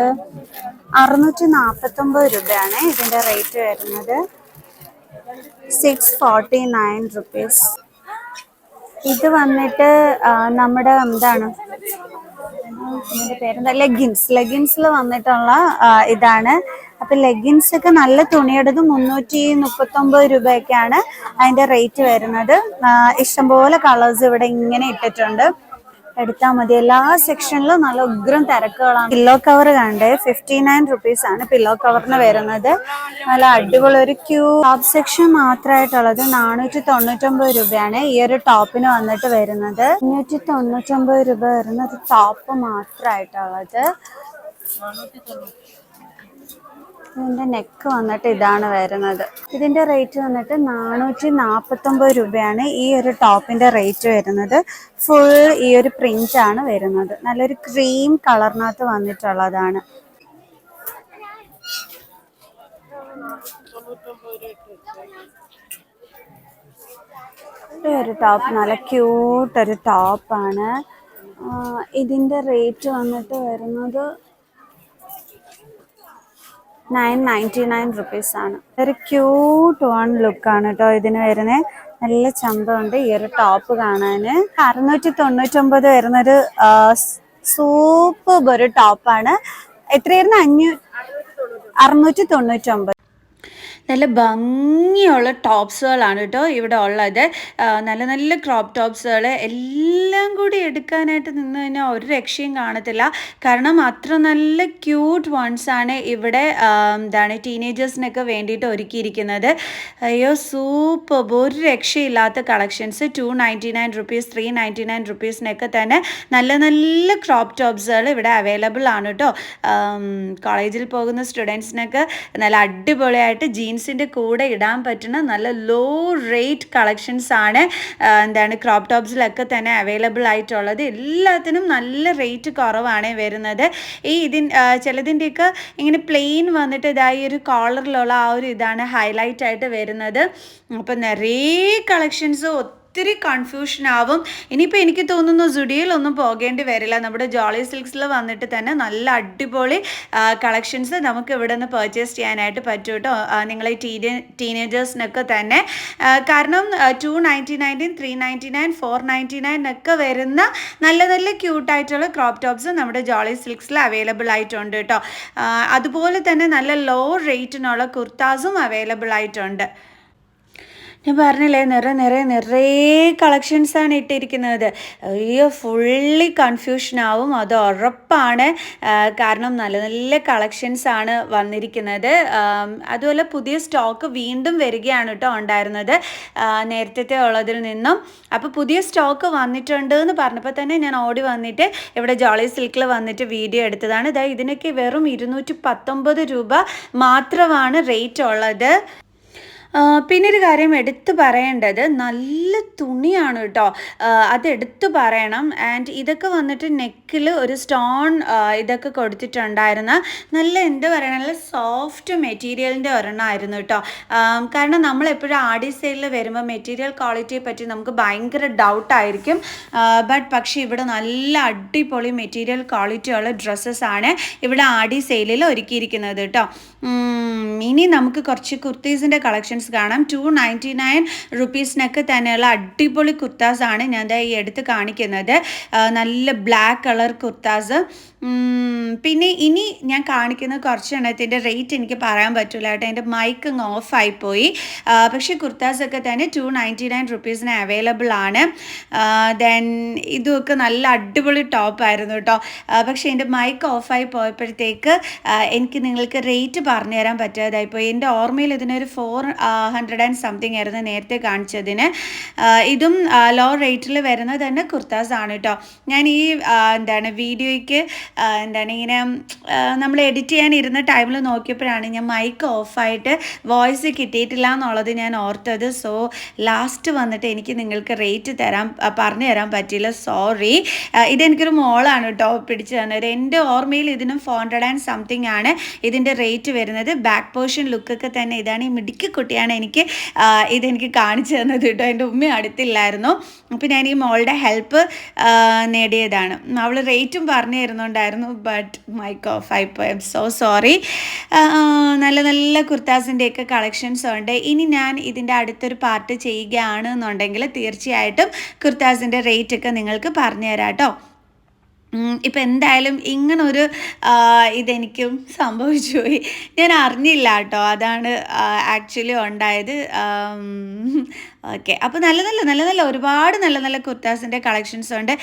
649 രൂപയാണ് ഇതിന്റെ റേറ്റ് വരുന്നത്. 649 റുപ്പീസ്. ഇത് വന്നിട്ട് നമ്മുടെ എന്താണ് ഇതിന്റെ പേരെന്താ? ലെഗിൻസിൽ വന്നിട്ടുള്ള ഇതാണ്. അപ്പൊ ലെഗിൻസ് ഒക്കെ നല്ല തുണിയുടേത് 339 രൂപയൊക്കെയാണ് അതിന്റെ റേറ്റ് വരുന്നത്. ഇഷ്ടംപോലെ കളേഴ്സ് ഇവിടെ ഇങ്ങനെ ഇട്ടിട്ടുണ്ട്. എടുത്താൽ മതി. എല്ലാ സെക്ഷനിലും നല്ല ഉഗ്രം തിരക്കുകളാണ്. പില്ലോ കവർ കണ്ടേ 59 റുപ്പീസ് ആണ് പില്ലോ കവറിന് വരുന്നത്. നല്ല അടിപൊളി ഒരു ടോപ്പ് സെക്ഷൻ മാത്രമായിട്ടുള്ളത് 499 രൂപയാണ് ഈ ഒരു ടോപ്പിന് വന്നിട്ട് വരുന്നത്. 599 രൂപ വരുന്ന ഒരു ടോപ്പ് മാത്രമായിട്ടുള്ളത്. ഇതിന്റെ നെക്ക് വന്നിട്ട് ഇതാണ് വരുന്നത്. ഇതിന്റെ റേറ്റ് വന്നിട്ട് 449 രൂപയാണ് ഈ ഒരു ടോപ്പിന്റെ റേറ്റ് വരുന്നത്. ഫുൾ ഈ ഒരു പ്രിന്റ് ആണ് വരുന്നത്. നല്ലൊരു ക്രീം കളറിനകത്ത് വന്നിട്ടുള്ളതാണ്. ഈ ഒരു ടോപ്പ് നല്ല ക്യൂട്ട് ഒരു ടോപ്പാണ്. ഇതിന്റെ റേറ്റ് വന്നിട്ട് വരുന്നത് 999 റുപ്പീസ് ആണ്. ഒരു ക്യൂട്ട് വൺ ലുക്കാണ് കേട്ടോ ഇതിന് വരുന്നത്. നല്ല ചന്തമുണ്ട് ഈ ഒരു ടോപ്പ് കാണാന്. 699 വരുന്നൊരു സൂപ്പർ ഒരു ടോപ്പാണ്. എത്രയായിരുന്നു? 699. നല്ല ഭംഗിയുള്ള ടോപ്സുകളാണ് കേട്ടോ ഇവിടെ ഉള്ളത്. നല്ല നല്ല ക്രോപ്പ് ടോപ്സുകൾ എല്ലാം കൂടി എടുക്കാനായിട്ട് നിന്ന് കഴിഞ്ഞാൽ ഒരു രക്ഷയും കാണത്തില്ല. കാരണം അത്ര നല്ല ക്യൂട്ട് വൺസാണ് ഇവിടെ എന്താണ് ടീനേജേഴ്സിനൊക്കെ വേണ്ടിയിട്ട് ഒരുക്കിയിരിക്കുന്നത്. അയ്യോ സൂപ്പർ, ഒരു രക്ഷയില്ലാത്ത കളക്ഷൻസ്. 299 റുപ്പീസ് 399 റുപ്പീസിനൊക്കെ തന്നെ നല്ല നല്ല ക്രോപ്പ് ടോപ്സുകൾ ഇവിടെ അവൈലബിൾ ആണ് കേട്ടോ. കോളേജിൽ പോകുന്ന സ്റ്റുഡൻസിനൊക്കെ നല്ല അടിപൊളിയായിട്ട് ജീൻസിൻ്റെ കൂടെ ഇടാൻ പറ്റുന്ന നല്ല ലോ റേറ്റ് കളക്ഷൻസ് ആണ് എന്താണ് ക്രോപ്പ് ടോപ്സിലൊക്കെ തന്നെ അവൈലബിൾ ആയിട്ടുള്ളത്. എല്ലാത്തിനും നല്ല റേറ്റ് കുറവാണ് വരുന്നത്. ചിലതിൻ്റെയൊക്കെ ഇങ്ങനെ പ്ലെയിൻ വന്നിട്ട് ഇതായി ഒരു കോളറിലുള്ള ആ ഒരു ഇതാണ് ഹൈലൈറ്റ് ആയിട്ട് വരുന്നത്. അപ്പം നിറയെ കളക്ഷൻസ് ഒത്തിരി കൺഫ്യൂഷൻ ആവും. ഇനിയിപ്പോൾ എനിക്ക് തോന്നുന്നു സുഡിയോയിലൊന്നും പോകേണ്ടി വരില്ല. നമ്മുടെ ജോളി സിൽക്സിൽ വന്നിട്ട് തന്നെ നല്ല അടിപൊളി കളക്ഷൻസ് നമുക്ക് ഇവിടെ നിന്ന് പർച്ചേസ് ചെയ്യാനായിട്ട് പറ്റും കേട്ടോ. നിങ്ങളെ ടീനേജേഴ്സിനൊക്കെ തന്നെ കാരണം 299, 399, 499 ഒക്കെ വരുന്ന നല്ല നല്ല ക്യൂട്ടായിട്ടുള്ള ക്രോപ്പ് ടോപ്സ് നമ്മുടെ ജോളി സിൽക്സിൽ അവൈലബിൾ ആയിട്ടുണ്ട് കേട്ടോ. അതുപോലെ തന്നെ നല്ല ലോ റേറ്റിനുള്ള കുർത്താസും അവൈലബിൾ ആയിട്ടുണ്ട്. ഞാൻ പറഞ്ഞില്ലേ നിറയെ കളക്ഷൻസാണ് ഇട്ടിരിക്കുന്നത്. അയ്യോ ഫുള്ളി കൺഫ്യൂഷനാവും, അത് ഉറപ്പാണ്. കാരണം നല്ല നല്ല കളക്ഷൻസാണ് വന്നിരിക്കുന്നത്. അതുപോലെ പുതിയ സ്റ്റോക്ക് വീണ്ടും വരികയാണ് കേട്ടോ ഉണ്ടായിരുന്നത് നേരത്തെ ഉള്ളതിൽ നിന്നും. അപ്പോൾ പുതിയ സ്റ്റോക്ക് വന്നിട്ടുണ്ട് എന്ന് പറഞ്ഞപ്പോൾ തന്നെ ഞാൻ ഓടി വന്നിട്ട് ഇവിടെ ജോളി സിൽക്കിൽ വന്നിട്ട് വീഡിയോ എടുത്തതാണ്. ഇതിനൊക്കെ വെറും 219 രൂപ മാത്രമാണ് റേറ്റ് ഉള്ളത്. പിന്നൊരു കാര്യം എടുത്തു പറയേണ്ടത് നല്ല തുണിയാണ് കേട്ടോ, അതെടുത്തു പറയണം. ആൻഡ് ഇതൊക്കെ വന്നിട്ട് നെക്കിൽ ഒരു സ്റ്റോൺ ഇതൊക്കെ കൊടുത്തിട്ടുണ്ടായിരുന്ന നല്ല എന്താ പറയുക നല്ല സോഫ്റ്റ് മെറ്റീരിയലിൻ്റെ ഒരെണ്ണമായിരുന്നു കേട്ടോ. കാരണം നമ്മളെപ്പോഴും ആടി സെയിലിൽ വരുമ്പോൾ മെറ്റീരിയൽ ക്വാളിറ്റിയെ പറ്റി നമുക്ക് ഭയങ്കര ഡൗട്ടായിരിക്കും. പക്ഷേ ഇവിടെ നല്ല അടിപൊളി മെറ്റീരിയൽ ക്വാളിറ്റി ഉള്ള ഡ്രസ്സസ്സാണ് ഇവിടെ ആടി സെയിലിൽ ഒരുക്കിയിരിക്കുന്നത് കേട്ടോ. ഇനി നമുക്ക് കുറച്ച് കുർത്തീസിൻ്റെ കളക്ഷൻസ് കാണാം. 299 റുപ്പീസിനൊക്കെ തന്നെയുള്ള അടിപൊളി കുർത്താസാണ് ഞാൻ ഈ എടുത്ത് കാണിക്കുന്നത്. നല്ല ബ്ലാക്ക് കളർ കുർത്താസ്. പിന്നെ ഇനി ഞാൻ കാണിക്കുന്ന കുറച്ച് എണ്ണത്തിൻ്റെ റേറ്റ് എനിക്ക് പറയാൻ പറ്റില്ല കേട്ടോ, എൻ്റെ മൈക്ക് അങ്ങ് ഓഫായിപ്പോയി. പക്ഷേ കുർത്താസൊക്കെ തന്നെ 299 റുപ്പീസിന് അവൈലബിൾ ആണ്. ദെൻ ഇതൊക്കെ നല്ല അടിപൊളി ടോപ്പായിരുന്നു കേട്ടോ. പക്ഷേ എൻ്റെ മൈക്ക് ഓഫായി പോയപ്പോഴത്തേക്ക് എനിക്ക് നിങ്ങൾക്ക് റേറ്റ് പറഞ്ഞു തരാൻ പറ്റാതായിപ്പോയി. എൻ്റെ ഓർമ്മയിൽ ഇതിനൊരു 400 and something ആയിരുന്നു നേരത്തെ കാണിച്ചതിന്. ഇതും ലോ റേറ്റിൽ വരുന്നത് തന്നെ കുർത്താസാണ് കേട്ടോ. ഞാൻ ഈ വീഡിയോയ്ക്ക് ഇങ്ങനെ നമ്മൾ എഡിറ്റ് ചെയ്യാനിരുന്ന ടൈമിൽ നോക്കിയപ്പോഴാണ് ഞാൻ മൈക്ക് ഓഫായിട്ട് വോയിസ് കിട്ടിയിട്ടില്ല എന്നുള്ളത് ഞാൻ ഓർത്തത്. സോ ലാസ്റ്റ് വന്നിട്ട് എനിക്ക് നിങ്ങൾക്ക് റേറ്റ് പറഞ്ഞു തരാൻ പറ്റിയില്ല, സോറി. ഇതെനിക്കൊരു മോളാണ് കേട്ടോ പിടിച്ചു തന്നത്. എൻ്റെ ഓർമ്മയിൽ ഇതിനും 400 and something ആണ് ഇതിൻ്റെ റേറ്റ് വരുന്നത്. ബാക്ക് പോർഷൻ ലുക്കൊക്കെ തന്നെ ഇതാണ്. ഈ മിടുക്കി കുട്ടിയാണ് ഇതെനിക്ക് കാണിച്ചു തന്നത് കേട്ടോ. എൻ്റെ ഉമ്മ അടുത്തില്ലായിരുന്നു. അപ്പോൾ ഞാൻ ഈ മോളുടെ ഹെൽപ്പ് നേടിയതാണ്. അവൾ റേറ്റും പറഞ്ഞു തരുന്നുണ്ടായിരുന്നു. ബട്ട് മൈക്ക് ഓഫ് ആയിപ്പോയി. I M so sorry. നല്ല നല്ല കുർത്താസിൻ്റെയൊക്കെ കളക്ഷൻസ് ഉണ്ട്. ഇനി ഞാൻ ഇതിൻ്റെ അടുത്തൊരു പാർട്ട് ചെയ്യുകയാണ് എന്നുണ്ടെങ്കിൽ തീർച്ചയായിട്ടും കുർത്താസിൻ്റെ റേറ്റൊക്കെ നിങ്ങൾക്ക് പറഞ്ഞു തരാം കേട്ടോ. ഇപ്പം എന്തായാലും ഇങ്ങനൊരു ഇതെനിക്കും സംഭവിച്ചു പോയി, ഞാൻ അറിഞ്ഞില്ല കേട്ടോ. അതാണ് ആക്ച്വലി ഉണ്ടായത്. ഓക്കെ, അപ്പോൾ നല്ല നല്ല ഒരുപാട് നല്ല നല്ല കുർത്താസിൻ്റെ കളക്ഷൻസ് ഉണ്ട്.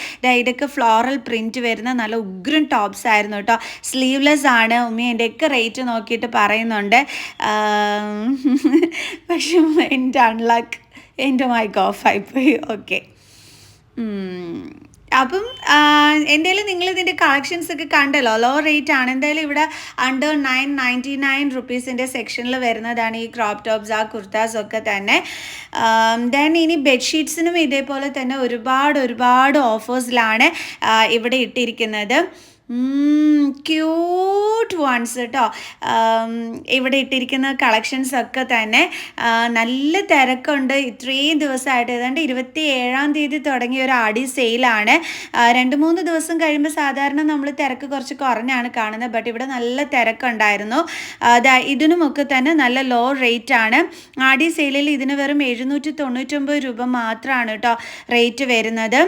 ഇതൊക്കെ ഫ്ലോറൽ പ്രിൻറ്റ് വരുന്ന നല്ല ഉഗ്രൻ ടോപ്സ് ആയിരുന്നു കേട്ടോ. സ്ലീവ്ലെസ് ആണ്. ഉമ്മി എൻ്റെയൊക്കെ റേറ്റ് നോക്കിയിട്ട് പറയുന്നുണ്ട്. പക്ഷെ എൻ്റെ അൺലക്ക്, എൻ്റെ മൈക്ക് ഓഫായിപ്പോയി. ഓക്കെ, അപ്പം എന്തായാലും നിങ്ങളിതിൻ്റെ കളക്ഷൻസ് ഒക്കെ കണ്ടല്ലോ, ലോ റേറ്റ് ആണ്. എന്തായാലും ഇവിടെ അണ്ടർ 999 റുപ്പീസിൻ്റെ സെക്ഷനിൽ വരുന്നതാണ് ഈ ക്രോപ്പ് ടോപ്സ്, ആ കുർത്താസ് ഒക്കെ തന്നെ. ദെൻ ഇനി ബെഡ്ഷീറ്റ്സിനും ഇതേപോലെ തന്നെ ഒരുപാട് ഓഫേഴ്സിലാണ് ഇവിടെ ഇട്ടിരിക്കുന്നത്. ക്യൂട്ട് വൺസ് കേട്ടോ. ഇവിടെ ഇട്ടിരിക്കുന്ന കളക്ഷൻസ് ഒക്കെ തന്നെ നല്ല തിരക്കുണ്ട്. ഇത്രയും ദിവസമായിട്ട് ഏതാണ്ട് 27-ാം തീയതി തുടങ്ങിയ ഒരു ആടി സെയിലാണ്. 2-3 ദിവസം കഴിയുമ്പോൾ സാധാരണ നമ്മൾ തിരക്ക് കുറച്ച് കുറഞ്ഞാണ് കാണുന്നത്. ബട്ട് ഇവിടെ നല്ല തിരക്കുണ്ടായിരുന്നു. ഇതിനുമൊക്കെ തന്നെ നല്ല ലോ റേറ്റ് ആണ്. ആടി സെയിലിൽ ഇതിന് വെറും 799 രൂപ മാത്രമാണ് കേട്ടോ റേറ്റ് വരുന്നത്.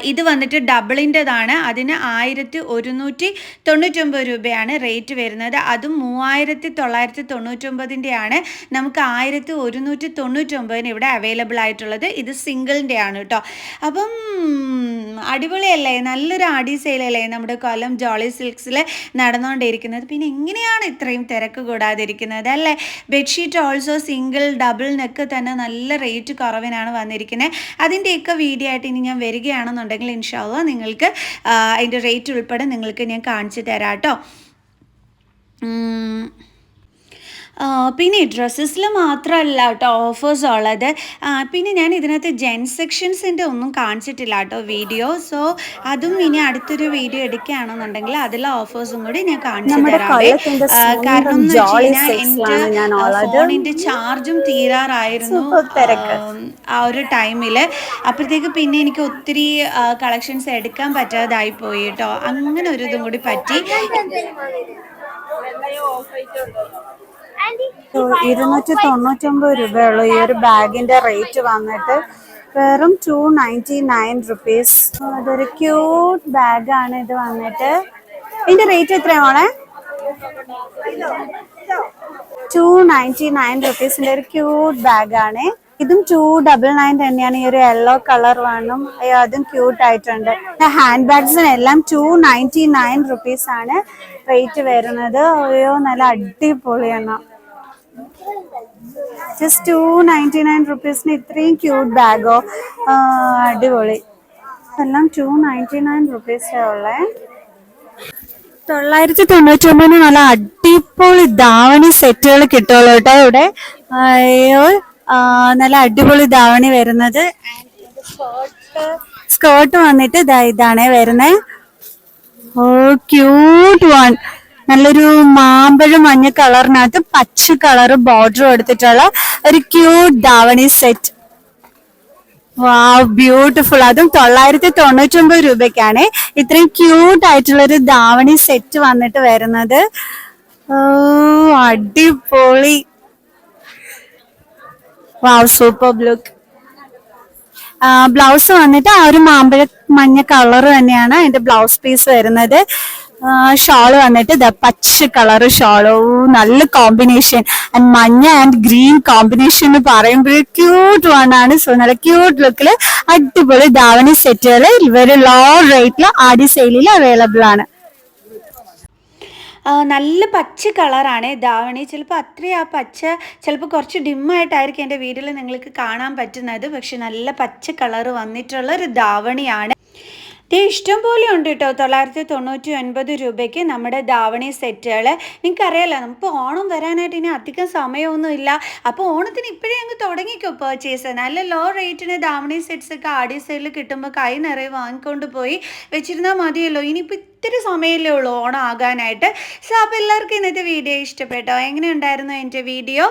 ഇത് വന്നിട്ട് ഡബിളിൻ്റെതാണ്. അതിന് 1199 രൂപയാണ് റേറ്റ് വരുന്നത്. അതും 3999-ൻ്റെയാണ്. നമുക്ക് 1199 ഇവിടെ അവൈലബിൾ ആയിട്ടുള്ളത്. ഇത് സിംഗിളിൻ്റെ ആണ് കേട്ടോ. അപ്പം അടിപൊളിയല്ലേ, നല്ലൊരു ആടി സെയിലല്ലേ നമ്മുടെ കൊല്ലം ജോളി സിൽക്സിൽ നടന്നുകൊണ്ടിരിക്കുന്നത്. പിന്നെ എങ്ങനെയാണ് ഇത്രയും തിരക്ക് കൂടാതിരിക്കുന്നത് അല്ലേ? ബെഡ്ഷീറ്റ് ഓൾസോ സിംഗിൾ ഡബിളിനൊക്കെ തന്നെ നല്ല റേറ്റ് കുറവിനാണ് വന്നിരിക്കുന്നത്. അതിൻ്റെയൊക്കെ വീഡിയോ ആയിട്ട് ഇനി ഞാൻ വരികയാണെന്നുണ്ടെങ്കിൽ ഇൻഷാ അല്ലാഹ് നിങ്ങൾക്ക് അതിൻ്റെ റേറ്റ് ഉൾപ്പെടെ നിങ്ങൾക്ക് ഞാൻ കാണിച്ചു തരാം കേട്ടോ. പിന്നെ ഡ്രസ്സസിൽ മാത്രമല്ല കേട്ടോ ഓഫേഴ്സ് ഉള്ളത്. പിന്നെ ഞാൻ ഇതിനകത്ത് ജെൻസ് സെക്ഷൻസിൻ്റെ ഒന്നും കാണിച്ചിട്ടില്ല കേട്ടോ വീഡിയോ. സോ അതും ഇനി അടുത്തൊരു വീഡിയോ എടുക്കുകയാണെന്നുണ്ടെങ്കിൽ അതിലെ ഓഫേഴ്സും കൂടി ഞാൻ കാണിച്ചു നമ്മുടെ തരാവേ. കൊല്ലത്തിന്റെ കാരണം സ്വന്തം എന്ന് വെച്ച് ജോളി കഴിഞ്ഞാൽ എൻ്റെ സിൽക്സിലാണ് ഞാൻ ഉള്ളത്. ഫോണിൻ്റെ ചാർജും തീരാറായിരുന്നു സൂപ്പർ തിരക്ക്. ആ ഒരു ടൈമിൽ. അപ്പോഴത്തേക്ക് പിന്നെ എനിക്ക് ഒത്തിരി കളക്ഷൻസ് എടുക്കാൻ പറ്റാതായി പോയി കേട്ടോ. അങ്ങനെ ഒരു ഇതും കൂടി പറ്റി. 299 രൂപയുള്ളൂ ഈ ഒരു ബാഗിന്റെ റേറ്റ് വന്നിട്ട്. വെറും 299 റുപ്പീസ്. അതൊരു ക്യൂട്ട് ബാഗാണ് ഇത് വന്നിട്ട്. ഇതിന്റെ റേറ്റ് എത്രയാണ്? 299 റുപ്പീസിന്റെ ഒരു ക്യൂട്ട് ബാഗാണ്. ഇതും 299 തന്നെയാണ്. ഈ ഒരു യെല്ലോ കളർ വേണം. അതും ക്യൂട്ട് ആയിട്ടുണ്ട്. ഹാൻഡ് ബാഗ്സിനെല്ലാം 299 റുപ്പീസ് ആണ് റേറ്റ് വരുന്നത്. അയ്യോ നല്ല അടിപൊളിയാണ്. ജസ്റ്റ് 299 റുപ്പീസിന് ഇത്രയും ക്യൂട്ട് ബാഗോ, അടിപൊളി. എല്ലാം 299 റുപ്പീസേ ഉള്ളേ. 999 നല്ല അടിപൊളി ധാവണി സെറ്റുകൾ കിട്ടുള്ളൂ കേട്ടോ ഇവിടെ. അയ്യോ നല്ല അടിപൊളി ധാവണി വരുന്നത്. സ്കേർട്ട് വന്നിട്ട് ഇതാണേ വരുന്നത്. ഓ ക്യൂട്ട് വൺ. നല്ലൊരു മാമ്പഴ മഞ്ഞ കളറിനകത്ത് പച്ച കളർ ബോർഡർ എടുത്തിട്ടുള്ള ഒരു ക്യൂട്ട് ധാവണി സെറ്റ്. വാവ് ബ്യൂട്ടിഫുൾ. അതും 999 രൂപയ്ക്കാണ് ഇത്രയും ക്യൂട്ട് ആയിട്ടുള്ള ഒരു ധാവണി സെറ്റ് വന്നിട്ട് വരുന്നത്. ഓ അടിപൊളി. Wow super look. ബ്ലൗസ് വന്നിട്ട് ആ ഒരു മാമ്പഴ മഞ്ഞ കളർ തന്നെയാണ് അതിന്റെ ബ്ലൗസ് പീസ് വരുന്നത്. ഷോള് വന്നിട്ട് പച്ച കളർ ഷോള്. നല്ല കോമ്പിനേഷൻ. ആൻഡ് മഞ്ഞ ആൻഡ് ഗ്രീൻ കോമ്പിനേഷൻ എന്ന് പറയുമ്പോൾ ക്യൂട്ട് ആണ്. സോ നല്ല ക്യൂട്ട് ലുക്കില് അടിപൊളി ധാവണി സെറ്റുകൾ ഇവര് ലോ റേറ്റില് ആടി സെയിലിൽ അവൈലബിൾ ആണ്. നല്ല പച്ച കളറാണ് ധാവണി. ചിലപ്പോൾ അത്രയും ആ പച്ച ചിലപ്പോൾ കുറച്ച് ഡിമ്മായിട്ടായിരിക്കും എൻ്റെ വീഡിയോയിൽ നിങ്ങൾക്ക് കാണാൻ പറ്റുന്നത്. പക്ഷെ നല്ല പച്ച കളറ് വന്നിട്ടുള്ള ഒരു ധാവണിയാണ്. ഇഷ്ടം പോലെ ഉണ്ട് കേട്ടോ. 999 രൂപയ്ക്ക് നമ്മുടെ ധാവണി സെറ്റുകൾ. നിങ്ങൾക്കറിയാലോ നമുക്ക് ഓണം വരാനായിട്ട് ഇനി അധികം സമയമൊന്നുമില്ല. അപ്പോൾ ഓണത്തിന് ഇപ്പോഴേ അങ്ങ് തുടങ്ങിക്കോ പർച്ചേസ്. നല്ല ലോ റേറ്റിന് ധാവണി സെറ്റ്സ് ഒക്കെ ആടി സെയിലിൽ കിട്ടുമ്പോൾ കൈ നിറയെ വാങ്ങിക്കൊണ്ട് പോയി വെച്ചിരുന്നാൽ മതിയല്ലോ. ഇനിയിപ്പോൾ ഇത്തിരി സമയമല്ലേ ഉള്ളൂ ഓണം ആകാനായിട്ട്. സോ അപ്പോൾ എല്ലാവർക്കും ഇന്നത്തെ വീഡിയോ ഇഷ്ടപ്പെട്ടോ? എങ്ങനെയുണ്ടായിരുന്നു എൻ്റെ വീഡിയോ?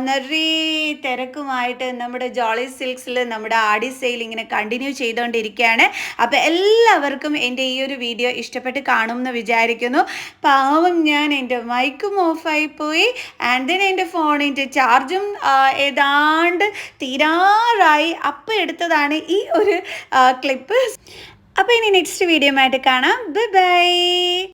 നിറയെ തിരക്കുമായിട്ട് നമ്മുടെ ജോളി സിൽക്സിൽ നമ്മുടെ ആടി സെയിൽ ഇങ്ങനെ കണ്ടിന്യൂ ചെയ്തുകൊണ്ടിരിക്കുകയാണ്. അപ്പോൾ എല്ലാവർക്കും എൻ്റെ ഈ ഒരു വീഡിയോ ഇഷ്ടപ്പെട്ട് കാണുമെന്ന് വിചാരിക്കുന്നു. പാവം ഞാൻ എൻ്റെ മൈക്കും ഓഫായി പോയി. ആൻഡ് ദെൻ എൻ്റെ ഫോണിൻ്റെ ചാർജും ഏതാണ്ട് തീരാറായി. അപ്പം എടുത്തതാണ് ഈ ഒരു ക്ലിപ്പ്. അപ്പോൾ ഇനി നെക്സ്റ്റ് വീഡിയോ ആയിട്ട് കാണാം. Bye bye.